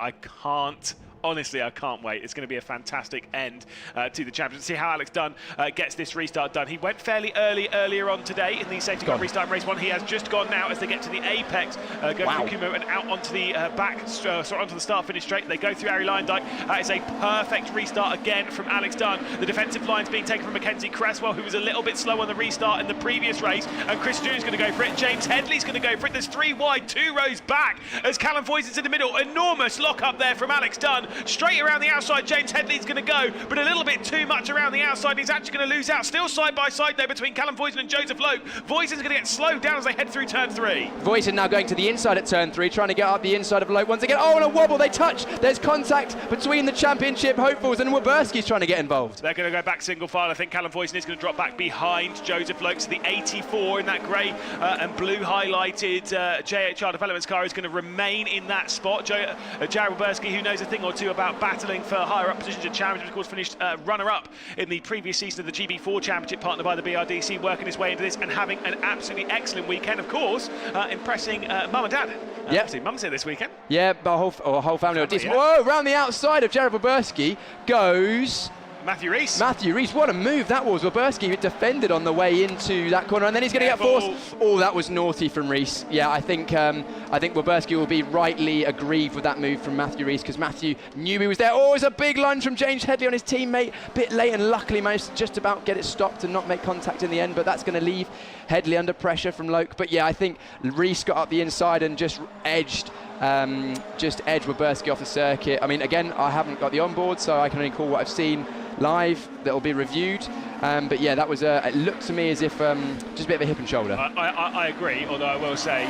Honestly, I can't wait. It's going to be a fantastic end to the championship. See how Alex Dunn gets this restart done. He went fairly earlier on today in the safety car restart in race 1. He has just gone now as they get to the apex, going through Kumo and out onto the onto the start-finish straight. They go through Ari Lyndike. That is a perfect restart again from Alex Dunn. The defensive line's being taken from Mackenzie Cresswell, who was a little bit slow on the restart in the previous race, and Chris Jr.'s going to go for it. James Headley's going to go for it. There's 3 wide, 2 rows back as Callum Voisin's in the middle. Enormous lock up there from Alex Dunn. Straight around the outside, James Headley's going to go, but a little bit too much around the outside. He's actually going to lose out. Still side by side there between Callum Voisin and Joseph Loke. Voisin's going to get slowed down as they head through turn 3. Voisin now going to the inside at turn 3, trying to get up the inside of Loke once again. Oh, and a wobble, they touch. There's contact between the championship hopefuls, and Waberski's trying to get involved. They're going to go back single file. I think Callum Voisin is going to drop back behind Joseph Loke. So the 84 in that grey and blue highlighted JHR Developments car is going to remain in that spot. Jared Waberski, who knows a thing or two about battling for higher up positions at Championship, of course, finished runner-up in the previous season of the GB4 Championship, partnered by the BRDC, working his way into this and having an absolutely excellent weekend, of course, impressing mum and dad. Obviously, mum's here this weekend. Yeah, our whole family. Whoa, around the outside of Jared Waberski goes Matthew Rees. Matthew Rees, what a move that was. Waberski defended on the way into that corner, and then he's going to get forced. Oh, that was naughty from Rees. Yeah, I think Waberski will be rightly aggrieved with that move from Matthew Rees, because Matthew knew he was there. Oh, it's a big lunge from James Headley on his teammate. A bit late, and luckily managed to just about get it stopped and not make contact in the end, but that's going to leave Headley under pressure from Loke. But yeah, I think Rees got up the inside and just edged Waberski off the circuit. I mean, again, I haven't got the onboard, so I can only call what I've seen live. That will be reviewed. But yeah, that was it looked to me as if just a bit of a hip and shoulder. I agree, although I will say,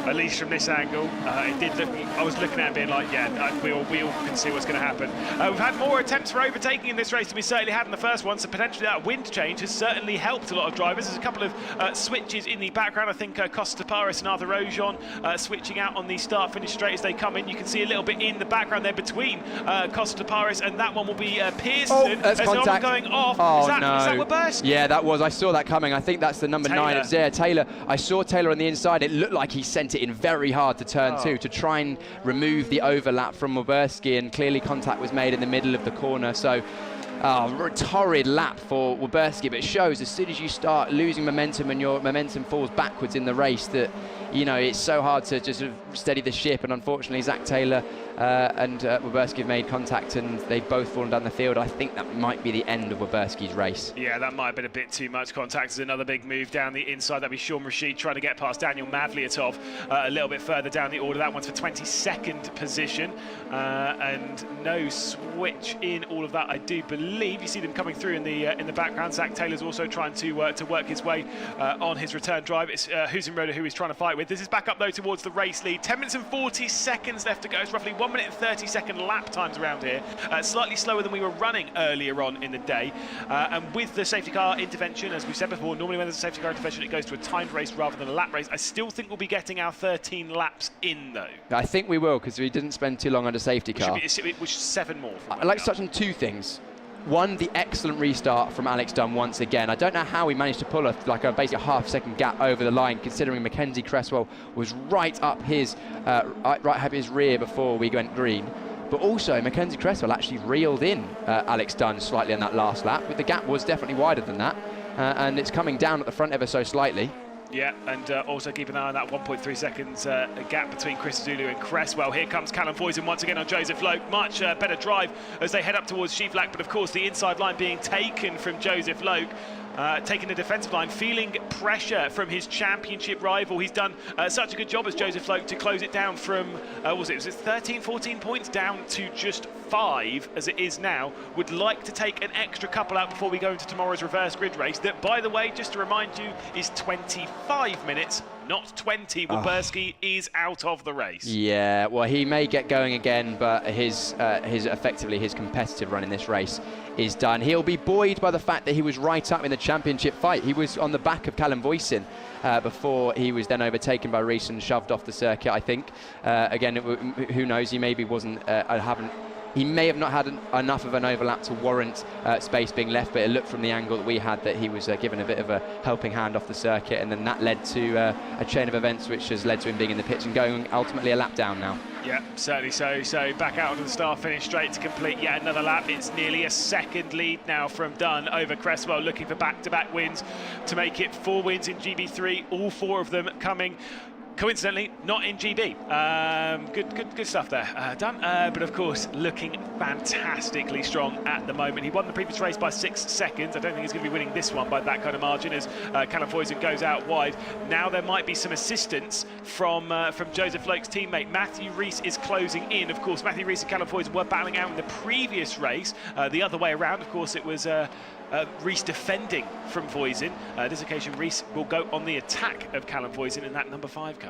at least from this angle, it did look. I was looking at it being like, yeah, we all can see what's going to happen. We've had more attempts for overtaking in this race than we certainly had in the first one, so potentially that wind change has certainly helped a lot of drivers. There's a couple of switches in the background. I think Costa-Paris and Arthur Rojon switching out on the start-finish straight as they come in. You can see a little bit in the background there between Costa-Paris, and that one will be Pearson. Oh, that's contact. Going off. Oh, is that no. Waberski? Yeah, that was. I saw that coming. I think that's the number 9 of Zaire Taylor. I saw Taylor on the inside. It looked like he sent it in very hard to turn 2 to try and remove the overlap from Waberski, and clearly contact was made in the middle of the corner. So, torrid lap for Waberski, but it shows as soon as you start losing momentum and your momentum falls backwards in the race that, you know, it's so hard to just sort of steady the ship. And unfortunately, Zach Taylor and Waberski have made contact, and they've both fallen down the field. I think that might be the end of Waberski's race. Yeah, that might have been a bit too much contact. There's another big move down the inside. That'll be Sean Rashid trying to get past Daniel Mavliatov a little bit further down the order. That one's for 22nd position, and no switch in all of that, I do believe. You see them coming through in the background. Zach Taylor's also trying to work his way on his return drive. It's Husenroder who he's trying to fight with. with. This is back up though towards the race lead. 10 minutes and 40 seconds left to go. It's roughly 1 minute and 30-second lap times around here. Slightly slower than we were running earlier on in the day. And with the safety car intervention, as we've said before, normally when there's a safety car intervention, it goes to a timed race rather than a lap race. I still think we'll be getting our 13 laps in though. I think we will, because we didn't spend too long under safety car. Which is 7 more. I'd like to touch on 2 things. One, the excellent restart from Alex Dunn once again. I don't know how he managed to pull basically a half-second gap over the line, considering Mackenzie Cresswell was right up his rear before we went green. But also, Mackenzie Cresswell actually reeled in Alex Dunn slightly on that last lap. But the gap was definitely wider than that, and it's coming down at the front ever so slightly. Yeah, and also keep an eye on that 1.3 seconds gap between Chris Zulu and Cresswell. Here comes Callum Foysen once again on Joseph Loke. Much better drive as they head up towards Sheaflack, but of course the inside line being taken from Joseph Loke. Taking the defensive line, feeling pressure from his championship rival. He's done such a good job as Joseph Loke to close it down from, was it 13, 14 points down to just 5 as it is now. Would like to take an extra couple out before we go into tomorrow's reverse grid race. That, by the way, just to remind you, is 25 minutes, not 20. Wilberski is out of the race. Yeah, well, he may get going again, but his effectively his competitive run in this race is done. He'll be buoyed by the fact that he was right up in the championship fight. He was on the back of Callum Foysen before he was then overtaken by Rees and shoved off the circuit, I think. Again, who knows, he maybe wasn't, he may have not had enough of an overlap to warrant space being left, but it looked from the angle that we had that he was given a bit of a helping hand off the circuit, and then that led to a chain of events which has led to him being in the pits and going ultimately a lap down now. Yeah, certainly so. So back out onto the start finish straight to complete yet another lap. It's nearly a second lead now from Dunn over Cresswell, looking for back-to-back wins to make it 4 wins in GB3, all 4 of them coming coincidentally not in GB. Good stuff there, Dunn. But of course, looking fantastically strong at the moment. He won the previous race by 6 seconds. I don't think he's going to be winning this one by that kind of margin as Callum Foysen goes out wide. Now there might be some assistance from Joseph Loke's teammate. Matthew Rees is closing in. Of course, Matthew Rees and Callum Foysen were battling out in the previous race. The other way around, of course, it was Rees defending from Foysen. This occasion, Rees will go on the attack of Callum Foysen in that number 5 car.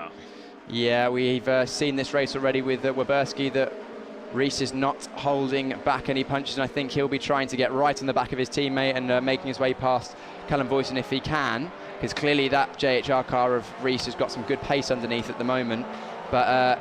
Yeah, we've seen this race already with Wilberski, that Rees is not holding back any punches, and I think he'll be trying to get right on the back of his teammate and making his way past Callum Foysen if he can, because clearly that JHR car of Rees has got some good pace underneath at the moment. But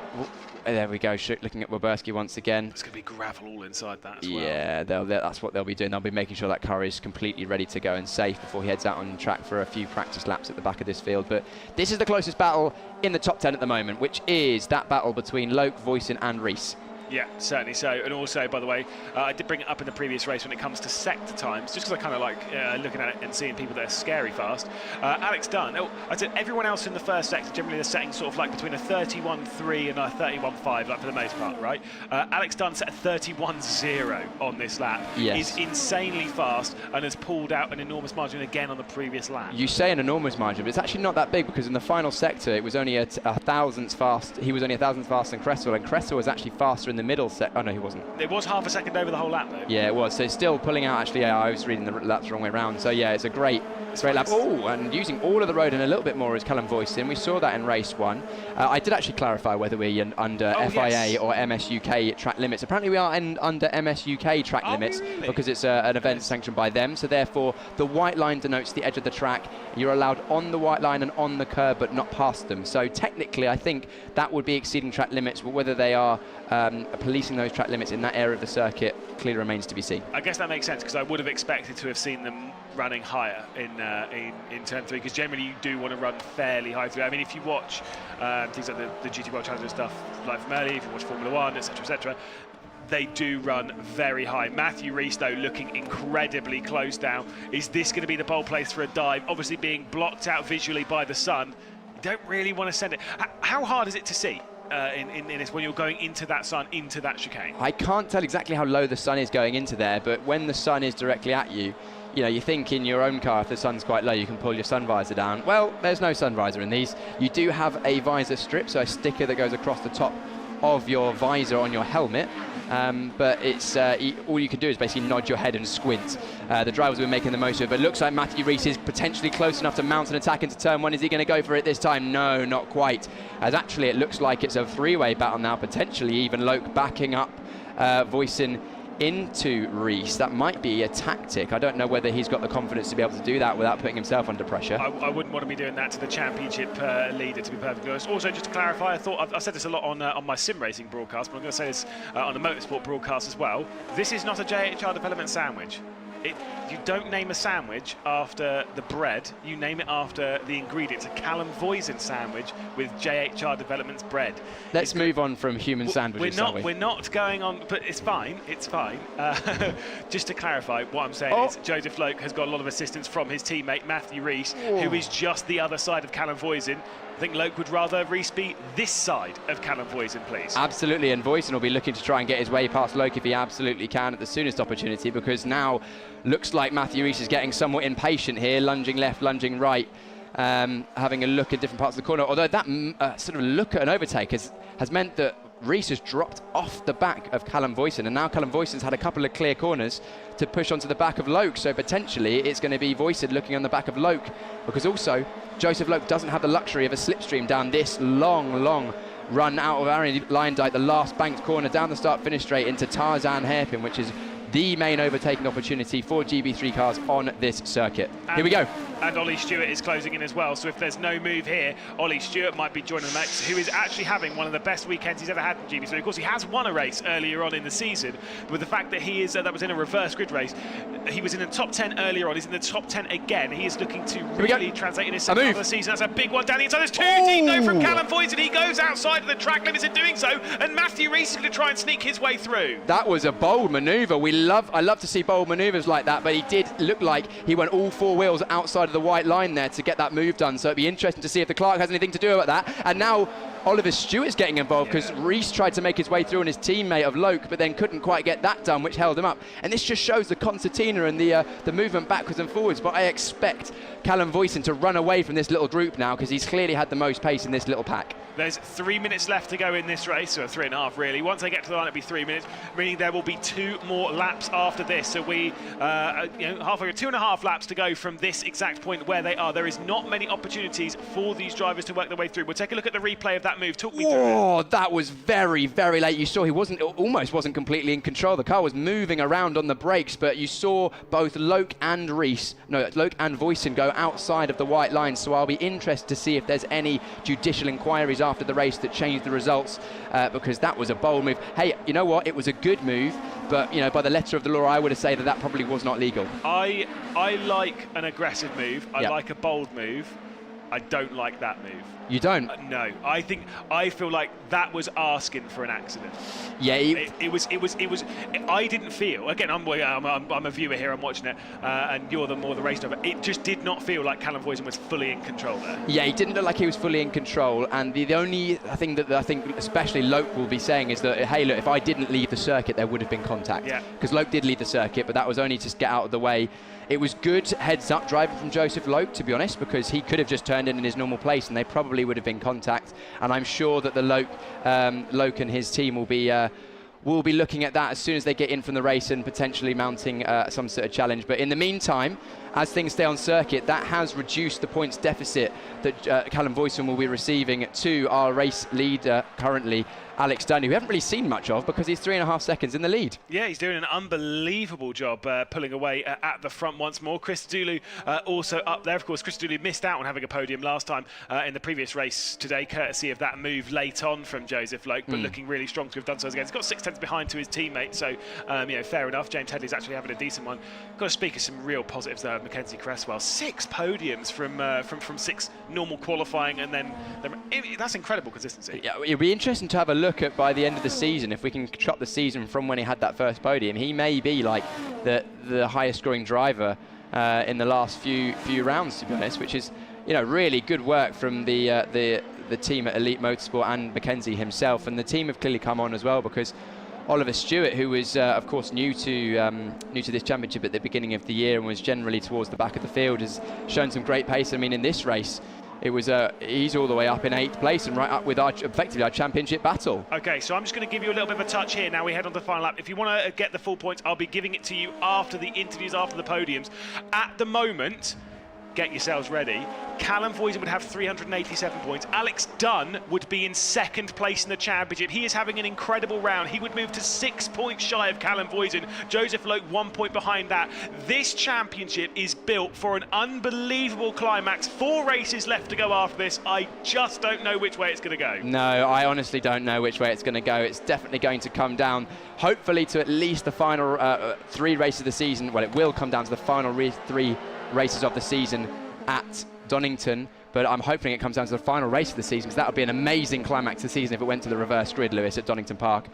there we go, looking at Wilberski once again. It's going to be gravel all inside that as well. Yeah, that's what they'll be doing. They'll be making sure that car is completely ready to go and safe before he heads out on track for a few practice laps at the back of this field. But this is the closest battle in the top 10 at the moment, which is that battle between Loke, Foysen and Rees. Yeah, certainly so. And also, by the way, I did bring it up in the previous race when it comes to sector times, just because I kind of like looking at it and seeing people that are scary fast. Alex Dunn, I said everyone else in the first sector, generally they're setting sort of like between a 31.3 and a 31.5, like for the most part, right? Alex Dunn set a 31.0 on this lap. Yes. Is insanely fast and has pulled out an enormous margin again on the previous lap. You say an enormous margin, but it's actually not that big, because in the final sector it was only a thousandth fast. He was only a thousandth faster than Cresswell, and Cresswell was actually faster in the middle set. Oh no, he wasn't. It was half a second over the whole lap though. Yeah, it was. So still pulling out. Actually, yeah, I was reading the laps the wrong way around. So yeah, it's a great lap. Oh, and using all of the road and a little bit more is Callum Foysen. We saw that in race 1. I did actually clarify whether we're under FIA or MSUK track limits. Apparently we are under MSUK track limits, really? because it's an event sanctioned by them. So therefore, the white line denotes the edge of the track. You're allowed on the white line and on the curb, but not past them. So technically, I think that would be exceeding track limits, but whether they are policing those track limits in that area of the circuit clearly remains to be seen. I guess that makes sense, because I would have expected to have seen them running higher in turn 3, because generally you do want to run fairly high through. I mean, if you watch things like the GT World Challenger stuff, like from early, if you watch Formula 1, etc., they do run very high. Matthew Rees, though, looking incredibly close now. Is this going to be the pole place for a dive? Obviously being blocked out visually by the sun. You don't really want to send it. How hard is it to see in this when you're going into that sun, into that chicane? I can't tell exactly how low the sun is going into there, but when the sun is directly at you, you know, you think in your own car, if the sun's quite low, you can pull your sun visor down. Well, there's no sun visor in these. You do have a visor strip, so a sticker that goes across the top of your visor on your helmet. But it's all you can do is basically nod your head and squint. The drivers were making the most of it, but it looks like Matthew Rees is potentially close enough to mount an attack into turn one. Is he going to go for it this time? No, not quite. As actually it looks like it's a three-way battle now, potentially even Loke backing up Voisin into Rees. That might be a tactic. I don't know whether he's got the confidence to be able to do that without putting himself under pressure. I wouldn't want to be doing that to the championship leader, to be perfectly honest. Also, just to clarify, I thought I've said this a lot on my sim racing broadcast, but I'm going to say this on the motorsport broadcast as well. This is not a JHR development sandwich. You don't name a sandwich after the bread, you name it after the ingredients. A Callum Voisin sandwich with JHR Development's bread. Let's move on from human sandwiches, We're not going on, but it's fine, it's fine. Just to clarify, what I'm saying is Joseph Loke has got a lot of assistance from his teammate Matthew Rees, who is just the other side of Callum Voisin. I think Loke would rather Rees be this side of Callum Voisin, please. Absolutely, and Voisin will be looking to try and get his way past Loke if he absolutely can at the soonest opportunity, because now looks like Matthew Rees is getting somewhat impatient here, lunging left, lunging right, having a look at different parts of the corner. Although that sort of look at an overtake has meant that Rees has dropped off the back of Callum Voisin, and now Callum Voisin's had a couple of clear corners to push onto the back of Loke, so potentially it's going to be Voisin looking on the back of Loke, because also Joseph Loke doesn't have the luxury of a slipstream down this long run out of Aaron Lyndike, the last banked corner down the start-finish straight into Tarzan Hairpin, which is the main overtaking opportunity for GB3 cars on this circuit. Here we go. And Ollie Stewart is closing in as well, so if there's no move here, Ollie Stewart might be joining the mix, who is actually having one of the best weekends he's ever had in GB3. Of course, he has won a race earlier on in the season, but with the fact that he is, that was in a reverse grid race, he was in the top 10 earlier on, he's in the top 10 again. He is looking to really translate in his second half of the season. That's a big one down the inside. There's two deep though from Callum Voisin. He goes outside of the track limits in doing so, and Matthew Rees is going to try and sneak his way through. That was a bold manoeuvre. I love to see bold manoeuvres like that, but he did look like he went all four wheels outside of the white line there to get that move done, so it'd be interesting to see if the Clark has anything to do about that. And now Oliver Stewart's getting involved because Rees tried to make his way through on his teammate of Loke, but then couldn't quite get that done, which held him up. And this just shows the concertina and the movement backwards and forwards, but I expect Callum Voisin to run away from this little group now, because he's clearly had the most pace in this little pack. There's 3 minutes left to go in this race, or 3.5 really. Once they get to the line, it'll be 3 minutes, meaning there will be 2 more laps after this. So we, halfway, 2.5 laps to go from this exact point where they are. There is not many opportunities for these drivers to work their way through. We'll take a look at the replay of that move. Talk me through it. Oh, that was very, very late. You saw he almost wasn't completely in control. The car was moving around on the brakes, but you saw both Loke and Voisin go outside of the white line. So I'll be interested to see if there's any judicial inquiries after the race that changed the results, because that was a bold move. Hey, you know what? It was a good move, but you know, by the letter of the law, I would have said that probably was not legal. I like an aggressive move. I like a bold move. I don't like that move. You don't? No, I feel like that was asking for an accident. Yeah, it was. I didn't feel. Again, I'm a viewer here. I'm watching it, and you're the race driver. It just did not feel like Callum Voisin was fully in control there. Yeah, he didn't look like he was fully in control. And the only thing that I think, especially Loke, will be saying is that, hey, look, if I didn't leave the circuit, there would have been contact. Yeah. Because Loke did leave the circuit, but that was only to get out of the way. It was good heads-up driving from Joseph Loke, to be honest, because he could have just turned in his normal place and they probably would have been contact. And I'm sure that the Loke and his team will be looking at that as soon as they get in from the race and potentially mounting some sort of challenge. But in the meantime, as things stay on circuit, that has reduced the points deficit that Callum Voisin will be receiving to our race leader currently, Alex Dunn, who we haven't really seen much of because he's 3.5 seconds in the lead. Yeah, he's doing an unbelievable job pulling away at the front once more. Chris Dulu also up there. Of course, Chris Dulu missed out on having a podium last time in the previous race today, courtesy of that move late on from Joseph Loke, but looking really strong to have done so again. He's got 6 tenths behind to his teammate, so fair enough. James Headley's actually having a decent one. Got to speak of some real positives there. Mackenzie Cresswell, 6 podiums from 6 normal qualifying, and then that's incredible consistency. Yeah, it'll be interesting to have a look at by the end of the season if we can chop the season from when he had that first podium. He may be like the highest scoring driver in the last few rounds, to be honest, which is really good work from the team at Elite Motorsport and Mackenzie himself, and the team have clearly come on as well, because Oliver Stewart, who was of course new to this championship at the beginning of the year and was generally towards the back of the field, has shown some great pace. I mean, in this race, he's all the way up in 8th place and right up with effectively our championship battle. Okay, so I'm just going to give you a little bit of a touch here. Now we head on to the final lap. If you want to get the full points, I'll be giving it to you after the interviews, after the podiums. At the moment, get yourselves ready. Callum Voisin would have 387 points. Alex Dunn would be in 2nd place in the championship. He is having an incredible round. He would move to 6 points shy of Callum Voisin. Joseph Loke 1 point behind that. This championship is built for an unbelievable climax. 4 races left to go after this. I just don't know which way it's going to go. No, I honestly don't know which way it's going to go. It's definitely going to come down, hopefully, to at least the final 3 races of the season. Well, it will come down to the final 3 races of the season at Donington, but I'm hoping it comes down to the final race of the season, because that would be an amazing climax of the season if it went to the reverse grid, Lewis, at Donington Park.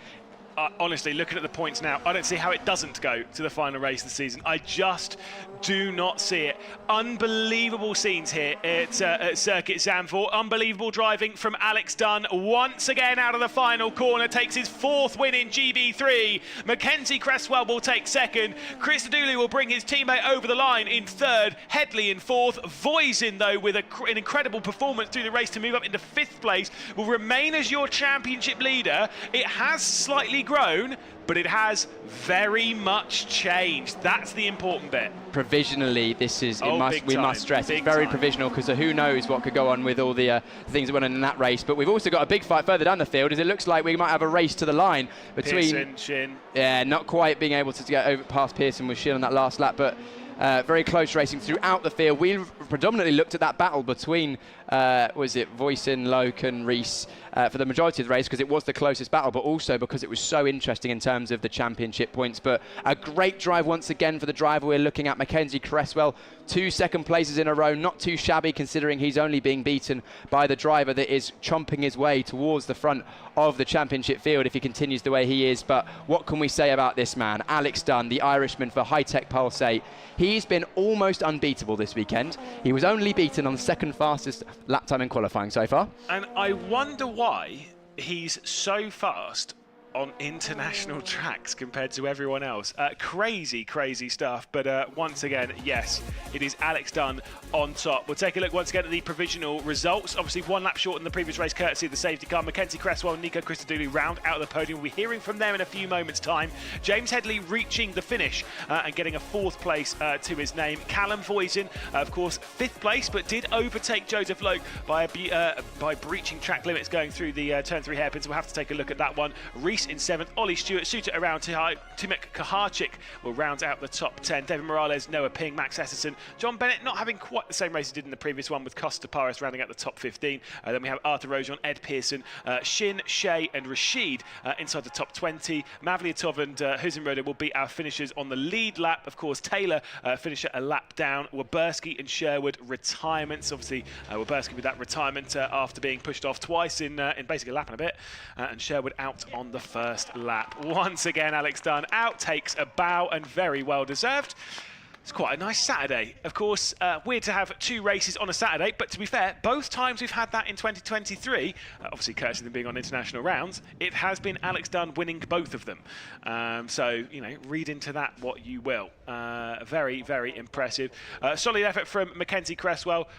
Honestly, looking at the points now, I don't see how it doesn't go to the final race of the season. I just do not see it. Unbelievable scenes here at Circuit Zandvoort. Unbelievable driving from Alex Dunn. Once again out of the final corner, takes his 4th win in GB3. Mackenzie Cresswell will take 2nd. Chris Dooley will bring his teammate over the line in 3rd. Headley in 4th. Voisin, though, with an incredible performance through the race to move up into 5th place, will remain as your championship leader. It has slightly grown, but it has very much changed. That's the important bit. Provisionally, this is, we must stress, it's very provisional, because who knows what could go on with all the things that went on in that race. But we've also got a big fight further down the field, as it looks like we might have a race to the line between Pearson, Shin. Yeah, not quite being able to get over past Pearson with Shin on that last lap, but very close racing throughout the field. We predominantly looked at that battle between was it Voisin, Loke and Rees for the majority of the race, because it was the closest battle, but also because it was so interesting in terms of the championship points. But a great drive once again for the driver we're looking at, Mackenzie Cresswell. 2 second places in a row, not too shabby considering he's only being beaten by the driver that is chomping his way towards the front of the championship field if he continues the way he is. But what can we say about this man? Alex Dunn, the Irishman for High Tech Pulse 8. He's been almost unbeatable this weekend. He was only beaten on the 2nd fastest lap time in qualifying so far. And I wonder why he's so fast on international tracks compared to everyone else. Crazy stuff, but once again, yes, it is Alex Dunn on top. We'll take a look once again at the provisional results. Obviously 1 lap short in the previous race, courtesy of the safety car. Mackenzie Cresswell and Nico Christodoulou round out of the podium. We'll be hearing from them in a few moments' time. James Headley reaching the finish and getting a 4th place to his name. Callum Voisin, of course, 5th place, but did overtake Joseph Loke by breaching track limits going through the turn 3 hairpins. We'll have to take a look at that one. Rees in 7th, Ollie Stewart, Suter around Timek Kaharchik will round out the top 10. David Morales, Noah Ping, Max Esserson, John Bennett not having quite the same race he did in the previous one, with Costa Paris rounding out the top 15. Then we have Arthur Rojon, Ed Pearson, Shin, Shea and Rashid inside the top 20. Mavliatov and Husenroder will be our finishers on the lead lap. Of course, Taylor finisher a lap down. Waberski and Sherwood retirements. Obviously, Waberski with that retirement after being pushed off twice in basically a lap and a bit. And Sherwood out on the 1st lap. Once again, Alex Dunn out, takes a bow, and very well deserved. It's quite a nice Saturday. Of course, weird to have 2 races on a Saturday, but to be fair, both times we've had that in 2023, obviously courtesy of them being on international rounds, it has been Alex Dunn winning both of them. So, you know, read into that what you will. Very impressive. Solid effort from Mackenzie Cresswell.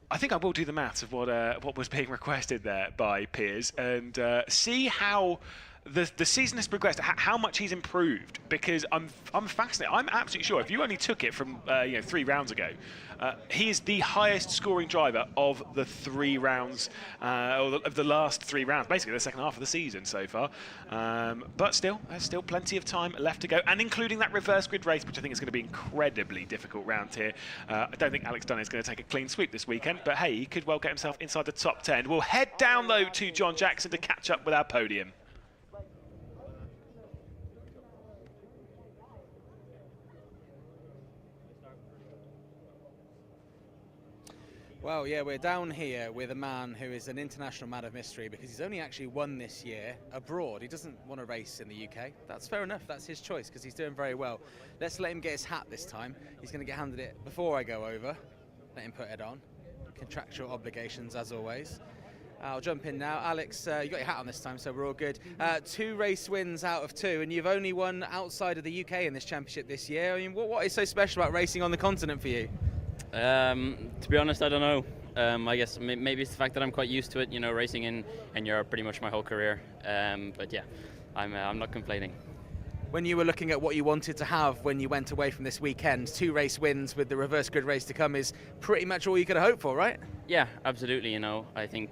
I think I will do the maths of what was being requested there by Piers and see how the season has progressed, how much he's improved, because I'm fascinated. I'm absolutely sure if you only took it from 3 rounds ago, he is the highest scoring driver of the 3 rounds, of the last 3 rounds, basically the second half of the season so far. But still, there's still plenty of time left to go, and including that reverse grid race, which I think is going to be incredibly difficult round here. I don't think Alex Dunn is going to take a clean sweep this weekend, but hey, he could well get himself inside the top 10. We'll head down though to John Jackson to catch up with our podium. Well, yeah, we're down here with a man who is an international man of mystery because he's only actually won this year abroad. He doesn't want to race in the UK. That's fair enough. That's his choice because he's doing very well. Let's let him get his hat this time. He's going to get handed it before I go over. Let him put it on. Contractual obligations, as always. I'll jump in now. Alex, you got your hat on this time, so we're all good. 2 race wins out of 2, and you've only won outside of the UK in this championship this year. I mean, what is so special about racing on the continent for you? To be honest, I don't know. I guess maybe it's the fact that I'm quite used to it, you know, racing in Europe pretty much my whole career. But yeah, I'm not complaining. When you were looking at what you wanted to have when you went away from this weekend, 2 race wins with the reverse grid race to come is pretty much all you could have hoped for, right? Yeah, absolutely. You know, I think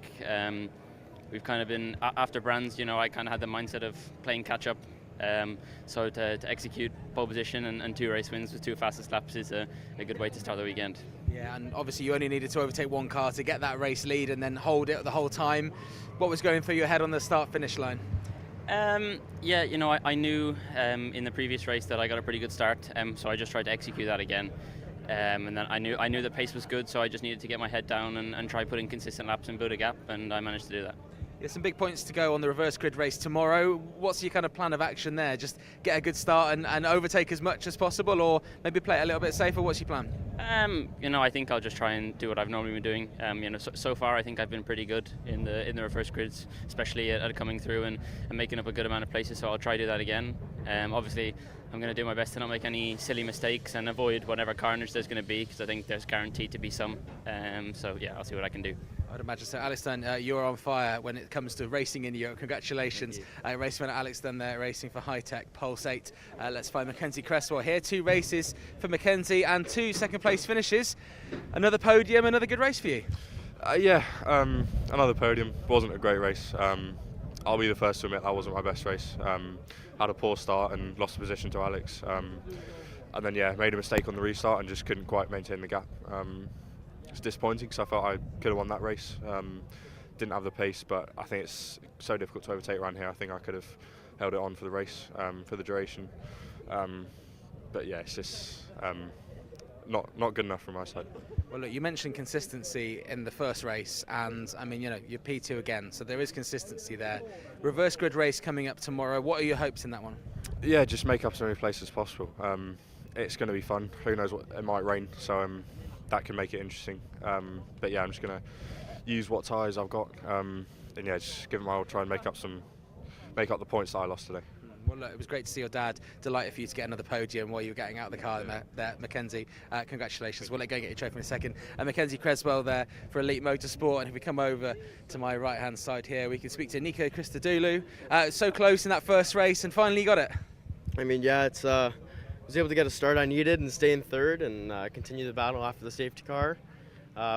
we've kind of been after Brands. You know, I kind of had the mindset of playing catch up. So to execute pole position and 2 race wins with 2 fastest laps is a good way to start the weekend. Yeah, and obviously you only needed to overtake 1 car to get that race lead and then hold it the whole time. What was going through your head on the start-finish line? Yeah, you know, I knew in the previous race that I got a pretty good start, so I just tried to execute that again. And then I knew the pace was good, so I just needed to get my head down and try putting consistent laps and build a gap, and I managed to do that. There's some big points to go on the reverse grid race tomorrow. What's your kind of plan of action there? Just get a good start and overtake as much as possible, or maybe play it a little bit safer? What's your plan? You know, I think I'll just try and do what I've normally been doing. You know, so far I think I've been pretty good in the reverse grids, especially at coming through and making up a good amount of places. So I'll try to do that again. Obviously, I'm going to do my best to not make any silly mistakes and avoid whatever carnage there's going to be, because I think there's guaranteed to be some. So yeah, I'll see what I can do. I'd imagine so. Alex Dunn, you're on fire when it comes to racing in Europe. Congratulations. Raceman Alex Dunn there, racing for High Tech, Pulse 8. Let's find Mackenzie Cresswell here. 2 races for Mackenzie and 2 second-place finishes. Another podium, another good race for you. Yeah, another podium. Wasn't a great race. I'll be the first to admit that wasn't my best race. Had a poor start and lost the position to Alex. And then, yeah, made a mistake on the restart and just couldn't quite maintain the gap. It's disappointing because I felt I could have won that race. Didn't have the pace, but I think it's so difficult to overtake around here. I think I could have held it on for the race, for the duration. But yeah, it's just not good enough from my side. Well, look, you mentioned consistency in the first race, and I mean, you know, you're P2 again, so there is consistency there. Reverse grid race coming up tomorrow. What are your hopes in that one? Yeah, just make up as many places as possible. It's going to be fun. Who knows what it might rain, so that can make it interesting. But yeah, I'm just going to use what tyres I've got, and yeah, just give it my all, try and make up the points that I lost today. Well, look, it was great to see your dad. Delighted for you to get another podium while you were getting out of the car there, Mackenzie. Congratulations. We'll let go and get your trophy in a second. Mackenzie Cresswell there for Elite Motorsport. And if we come over to my right-hand side here, we can speak to Nico Christodoulou. So close in that first race, and finally got it. I mean, yeah, it's I was able to get a start I needed and stay in third and continue the battle after the safety car.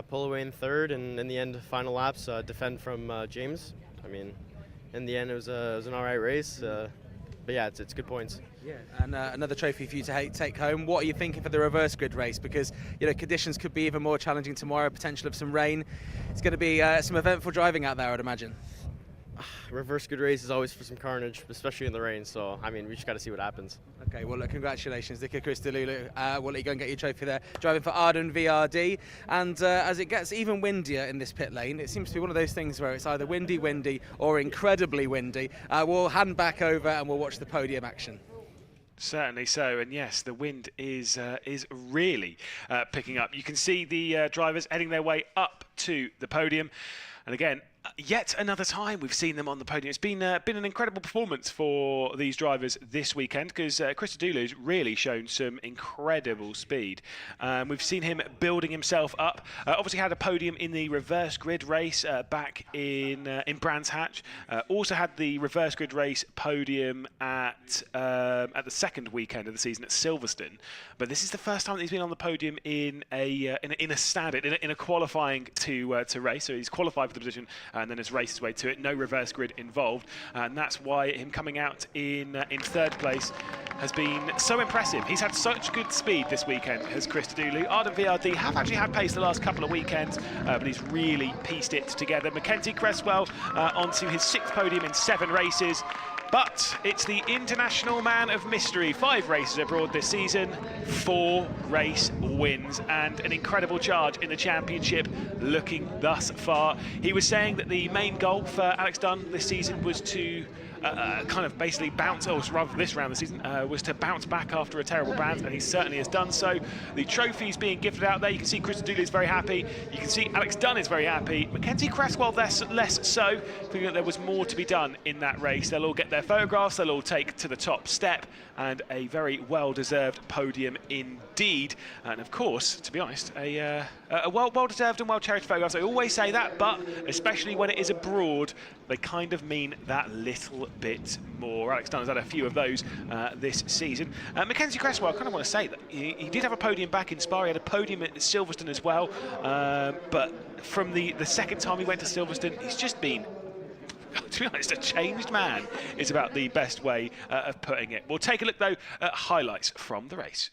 Pull away in third, and in the end, final laps, defend from James. I mean, in the end, it was an all right race. But yeah, it's good points. Yeah, and another trophy for you to take home. What are you thinking for the reverse grid race? Because, you know, conditions could be even more challenging tomorrow, potential of some rain. It's going to be some eventful driving out there, I'd imagine. Reverse grid race is always for some carnage, especially in the rain. So, I mean, we just got to see what happens. Okay, well, look, congratulations, Nico Christodoulou. We'll let you go and get your trophy there, driving for Arden VRD. And as it gets even windier in this pit lane, it seems to be one of those things where it's either windy, or incredibly windy. We'll hand back over and we'll watch the podium action. Certainly so, and yes, the wind is really picking up. You can see the drivers heading their way up to the podium, and again, yet another time we've seen them on the podium. It's been an incredible performance for these drivers this weekend, because Christodoulou's really shown some incredible speed. We've seen him building himself up. Obviously had a podium in the reverse grid race back in Brands Hatch. Also had the reverse grid race podium at the second weekend of the season at Silverstone. But this is the first time that he's been on the podium in a standard, in a qualifying to race. So he's qualified for the position and then has raced his way to it. No reverse grid involved, and that's why him coming out in third place has been so impressive. He's had such good speed this weekend, has Christodoulou. Arden VRD have actually had pace the last couple of weekends, but he's really pieced it together. Mackenzie Cresswell onto his 6th podium in 7 races. But it's the international man of mystery. 5 races abroad this season, 4 race wins, and an incredible charge in the championship looking thus far. He was saying that the main goal for Alex Dunn this season was to kind of basically bounce, or rather this round of the season, was to bounce back after a terrible bounce, and he certainly has done so. The trophies being gifted out there. You can see Chris Dooley is very happy. You can see Alex Dunn is very happy. Mackenzie Cresswell less so, thinking that there was more to be done in that race. They'll all get their photographs, they'll all take to the top step, and a very well-deserved podium indeed. And of course, to be honest, a well-deserved and well-cherished photographs. I always say that, but especially when it is abroad, they kind of mean that little bit more. Alex Dunn has had a few of those this season. Mackenzie Cresswell, I kind of want to say that he did have a podium back in Spa. He had a podium at Silverstone as well, but from the second time he went to Silverstone, he's just been, to be honest, a changed man is about the best way of putting it. We'll take a look, though, at highlights from the race.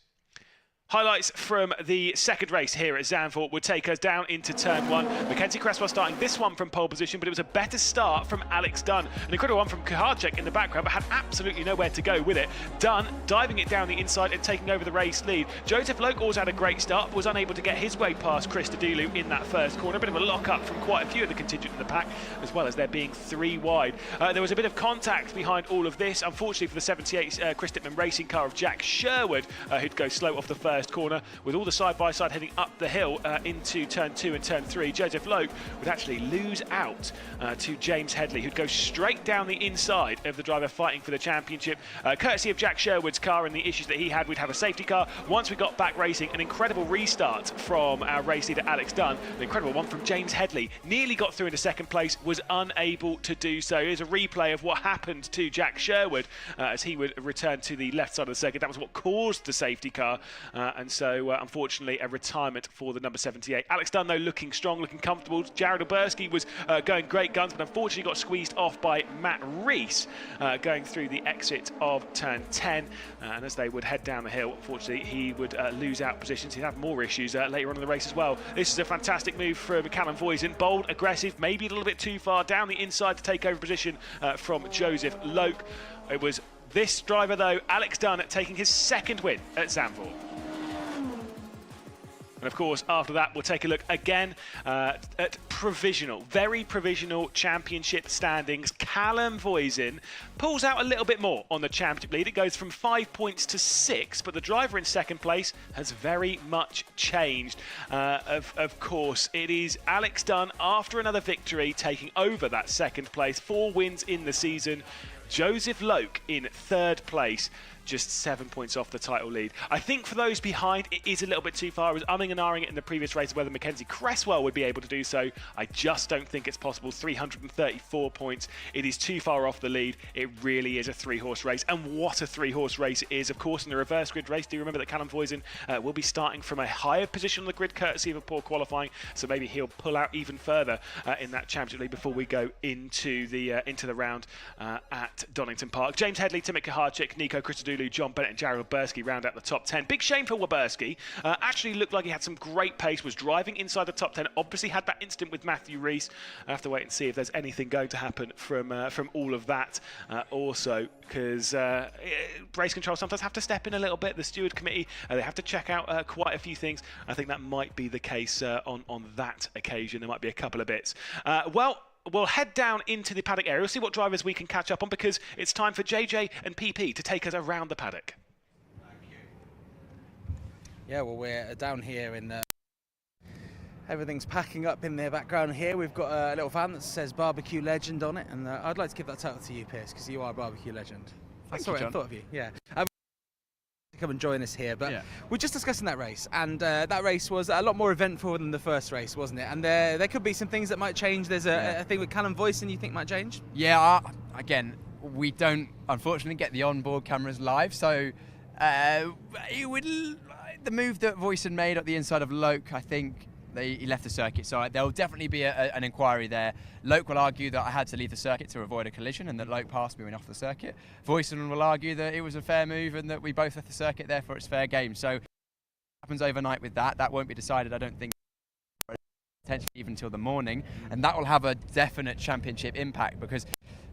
Highlights from the second race here at Zandvoort would take us down into turn 1. Mackenzie Cresswell starting this one from pole position, but it was a better start from Alex Dunn. An incredible one from Kuharczyk in the background, but had absolutely nowhere to go with it. Dunn diving it down the inside and taking over the race lead. Joseph Loke also had a great start, but was unable to get his way past Chris Dooley in that first corner. A bit of a lock-up from quite a few of the contingent in the pack, as well as there being 3 wide. There was a bit of contact behind all of this, unfortunately for the 78 Chris Dittman racing car of Jack Sherwood, who'd go slow off the first corner. With all the side-by-side heading up the hill into turn 2 and turn 3, Joseph Loke would actually lose out to James Headley, who'd go straight down the inside of the driver fighting for the championship. Courtesy of Jack Sherwood's car and the issues that he had, we'd have a safety car. Once we got back racing, an incredible restart from our race leader Alex Dunn. An incredible one from James Headley. Nearly got through into second place, was unable to do so. Here's a replay of what happened to Jack Sherwood as he would return to the left side of the circuit. That was what caused the safety car, and so unfortunately a retirement for the number 78. Alex Dunn, though, looking strong, looking comfortable. Jared Oberski was going great guns, but unfortunately got squeezed off by Matt Rees going through the exit of turn 10, and as they would head down the hill, unfortunately he would lose out positions. He'd have more issues later on in the race as well. This is a fantastic move from Callum Voisin, bold, aggressive, maybe a little bit too far down the inside to take over position from Joseph Loke. It was this driver, though, Alex Dunn, taking his second win at Zandvoort. And of course, after that, we'll take a look again at very provisional championship standings. Callum Voisin pulls out a little bit more on the championship lead. It goes from 5 points to 6, but the driver in second place has very much changed. Of course, it is Alex Dunn, after another victory, taking over that second place. 4 wins in the season. Joseph Loke in third place, just 7 points off the title lead. I think for those behind, it is a little bit too far. I was umming and ahhing it in the previous race whether Mackenzie Cresswell would be able to do so. I just don't think it's possible. 334 points. It is too far off the lead. It really is a 3-horse race. And what a 3-horse race it is. Of course, in the reverse grid race, do you remember that Callum Voisin will be starting from a higher position on the grid, courtesy of a poor qualifying. So maybe he'll pull out even further in that championship lead before we go into the round at Donington Park. James Headley, Timothy Kuharczyk, Nico Christodoulou, John Bennett and Jared Oberski round out the top 10. Big shame for Oberski. Actually looked like he had some great pace, was driving inside the top 10. Obviously had that incident with Matthew Rees. I have to wait and see if there's anything going to happen from all of that also, because race control sometimes have to step in a little bit. The steward committee, they have to check out quite a few things. I think that might be the case on that occasion. There might be a couple of bits. We'll head down into the paddock area. We'll see what drivers we can catch up on, because it's time for JJ and PP to take us around the paddock. Yeah, well, we're down here in everything's packing up in the background here. We've got a little van that says Barbecue Legend on it, and I'd like to give that title to you, Pierce, because you are a barbecue legend. I thought of you, yeah. Come and join us here, but yeah. We're just discussing that race, and that race was a lot more eventful than the first race, wasn't it? And there could be some things that might change. There's a thing with Callum Voisin you think might change? Yeah, again, we don't unfortunately get the onboard cameras live, so the move that Voisin made at the inside of Loke, I think he left the circuit, so there'll definitely be an inquiry there. Loke will argue that I had to leave the circuit to avoid a collision and that Loke passed me when off the circuit. Voisin will argue that it was a fair move and that we both left the circuit, therefore it's fair game. So what happens overnight with that won't be decided, I don't think, potentially even until the morning, and that will have a definite championship impact, because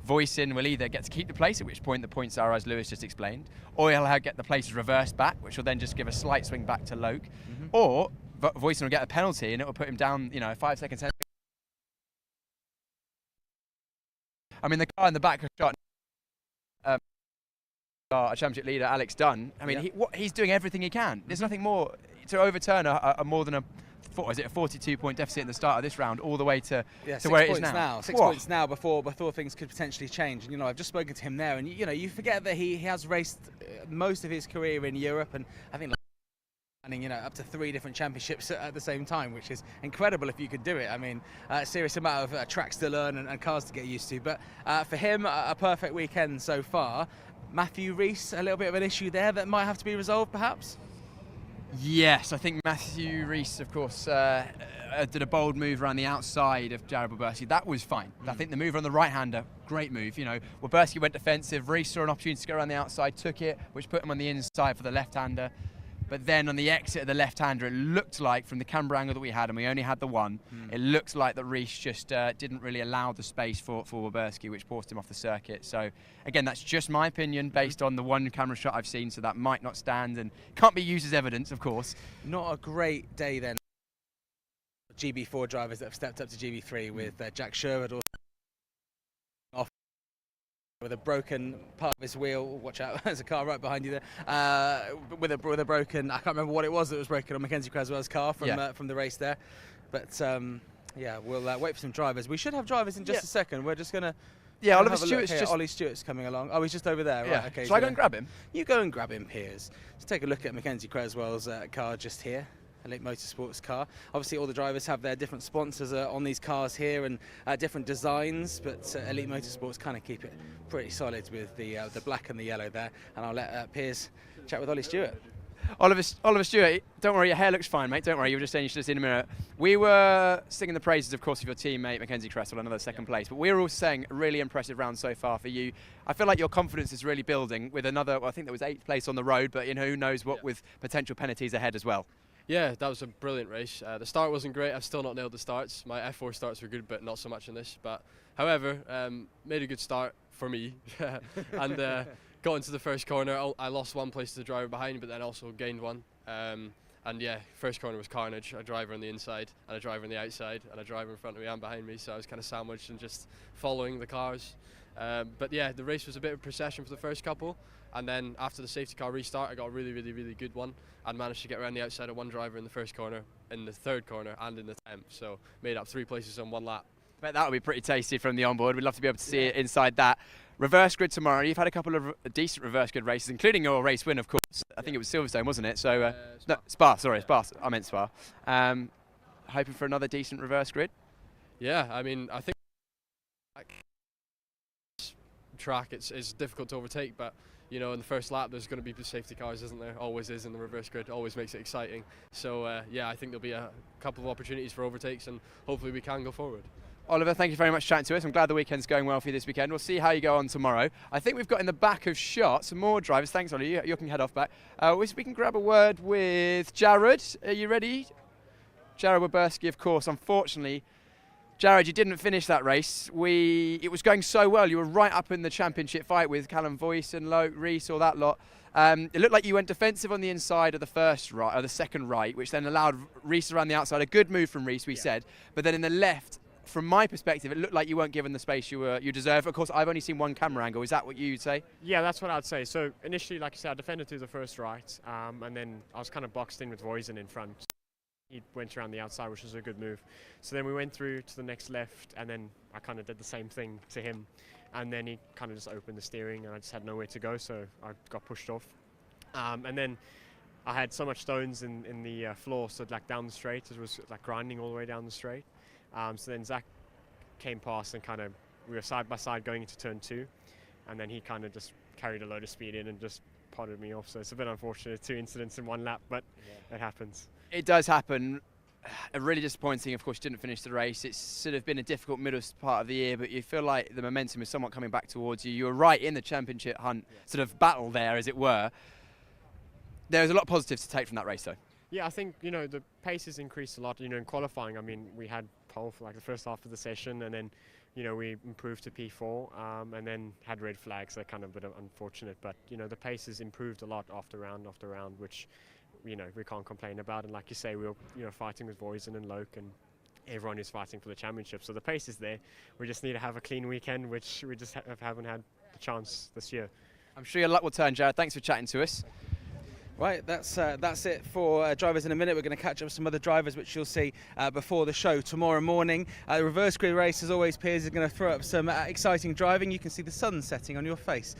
Voisin will either get to keep the place, at which point the points are as Lewis just explained, or he'll get the places reversed back, which will then just give a slight swing back to Loke, or Voisin will get a penalty and it will put him down, 5 seconds. I mean, the car in the back has shot our championship leader, Alex Dunn. I mean, he's doing everything he can. There's nothing more to overturn a more than a 42-point deficit in the start of this round, all the way to where it is now. 6 points now before things could potentially change. And I've just spoken to him there, and you forget that he has raced most of his career in Europe, and I think up to 3 different championships at the same time, which is incredible if you could do it. I mean, a serious amount of tracks to learn and cars to get used to. But for him, a perfect weekend so far. Matthew Rees, a little bit of an issue there that might have to be resolved, perhaps? Yes, I think Matthew Rees, of course, did a bold move around the outside of Jared Wilburski. That was fine. I think the move on the right-hander, great move. Wilburski went defensive. Rees saw an opportunity to go around the outside, took it, which put him on the inside for the left-hander. But then on the exit of the left-hander, it looked like, from the camera angle that we had, and we only had the one, it looked like that Rees just didn't really allow the space for Wilburski, which forced him off the circuit. So, again, that's just my opinion based on the one camera shot I've seen, so that might not stand and can't be used as evidence, of course. Not a great day then. GB4 drivers that have stepped up to GB3 with Jack Sherwood off with a broken part of his wheel. Watch out, there's a car right behind you there. With a broken, I can't remember what it was that was broken on Mackenzie Creswell's car from the race there. But we'll wait for some drivers. We should have drivers in just a second. We're just gonna. Yeah, Oliver Stewart's Ollie Stewart's coming along. Oh, he's just over there. Yeah. Right, okay. Shall I go and grab him? You go and grab him, Piers. Let's take a look at Mackenzie Creswell's car just here. Elite Motorsports car. Obviously, all the drivers have their different sponsors on these cars here and different designs, but Elite Motorsports kind of keep it pretty solid with the black and the yellow there. And I'll let Piers chat with Ollie Stewart. Oliver Stewart, don't worry, your hair looks fine, mate. Don't worry, you were just saying you should have seen a mirror. We were singing the praises, of course, of your teammate, Mackenzie Cresswell, another second place. But we were also saying a really impressive round so far for you. I feel like your confidence is really building with another, I think there was 8th place on the road, but who knows what with potential penalties ahead as well. Yeah, that was a brilliant race. The start wasn't great. I've still not nailed the starts. My F4 starts were good, but not so much in this. But however, made a good start for me, and got into the first corner. I lost one place to the driver behind, but then also gained one. And yeah, first corner was carnage. A driver on the inside, and a driver on the outside, and a driver in front of me and behind me. So I was kind of sandwiched and just following the cars. But yeah, the race was a bit of a procession for the first couple. And then after the safety car restart, I got a really, really, really good one and managed to get around the outside of one driver in the first corner, in the third corner, and in the 10th. So made up 3 places on 1 lap. I bet that would be pretty tasty from the onboard. We'd love to be able to see it inside that. Reverse grid tomorrow. You've had a couple of decent reverse grid races, including your race win, of course. I think it was Silverstone, wasn't it? So no, Spa. Sorry, Spa. I meant Spa. Hoping for another decent reverse grid. Yeah, I mean, I think track it's difficult to overtake, but in the first lap there's going to be safety cars, isn't there? Always is in the reverse grid. Always makes it exciting. So yeah, I think there'll be a couple of opportunities for overtakes, and hopefully we can go forward. Oliver, thank you very much for chatting to us. I'm glad the weekend's going well for you this weekend. We'll see how you go on tomorrow. I think we've got in the back of shot some more drivers. Thanks, Ollie. You can head off back. We can grab a word with Jared. Are you ready? Jared Wilburski, of course. Unfortunately, Jared, you didn't finish that race. It was going so well. You were right up in the championship fight with Callum Voice and Loke, Rees, all that lot. It looked like you went defensive on the inside of the second right, which then allowed Rees around the outside. A good move from Rees, we said. But then in the left, from my perspective, it looked like you weren't given the space you deserve. Of course, I've only seen one camera angle. Is that what you'd say? Yeah, that's what I'd say. So initially, like I said, I defended to the first right, and then I was kind of boxed in with Voisin in front. He went around the outside, which was a good move. So then we went through to the next left, and then I kind of did the same thing to him. And then he kind of just opened the steering, and I just had nowhere to go, so I got pushed off. And then I had so much stones in the floor, so like down the straight, it was like grinding all the way down the straight. So then Zach came past, and kind of we were side by side going into turn 2, and then he kind of just carried a load of speed in and just potted me off. So it's a bit unfortunate, 2 incidents in 1 lap, but it happens. It does happen. Really disappointing, of course, you didn't finish the race. It's sort of been a difficult middle part of the year, but you feel like the momentum is somewhat coming back towards you. You were right in the championship hunt, sort of battle there, as it were. There's a lot of positives to take from that race, though. Yeah, I think, the pace has increased a lot, in qualifying. I mean, we had pole for like the first half of the session, and then, we improved to P4, and then had red flags. They're kind of a bit unfortunate, but, the pace has improved a lot after round, which, we can't complain about. And like you say, we were, fighting with Voisin and Loke, and everyone is fighting for the championship. So the pace is there. We just need to have a clean weekend, which we just haven't had the chance this year. I'm sure your luck will turn, Jared. Thanks for chatting to us. Right, that's it for drivers in a minute. We're going to catch up with some other drivers, which you'll see before the show tomorrow morning. The reverse grid race, as always, Piers is going to throw up some exciting driving. You can see the sun setting on your face.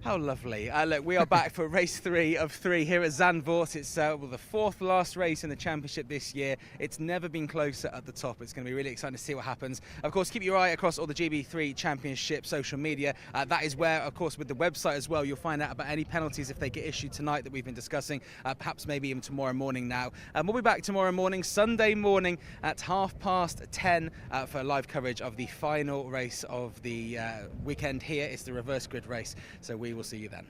How lovely. Look, we are back for race 3 of 3 here at Zandvoort. It's the 4th last race in the championship this year. It's never been closer at the top. It's going to be really exciting to see what happens. Of course, keep your eye across all the GB3 Championship social media. That is where, of course, with the website as well, you'll find out about any penalties if they get issued tonight that we've been discussing, perhaps maybe even tomorrow morning now. We'll be back tomorrow morning, Sunday morning at 10:30 for live coverage of the final race of the weekend here. It's the reverse grid race. So we will see you then.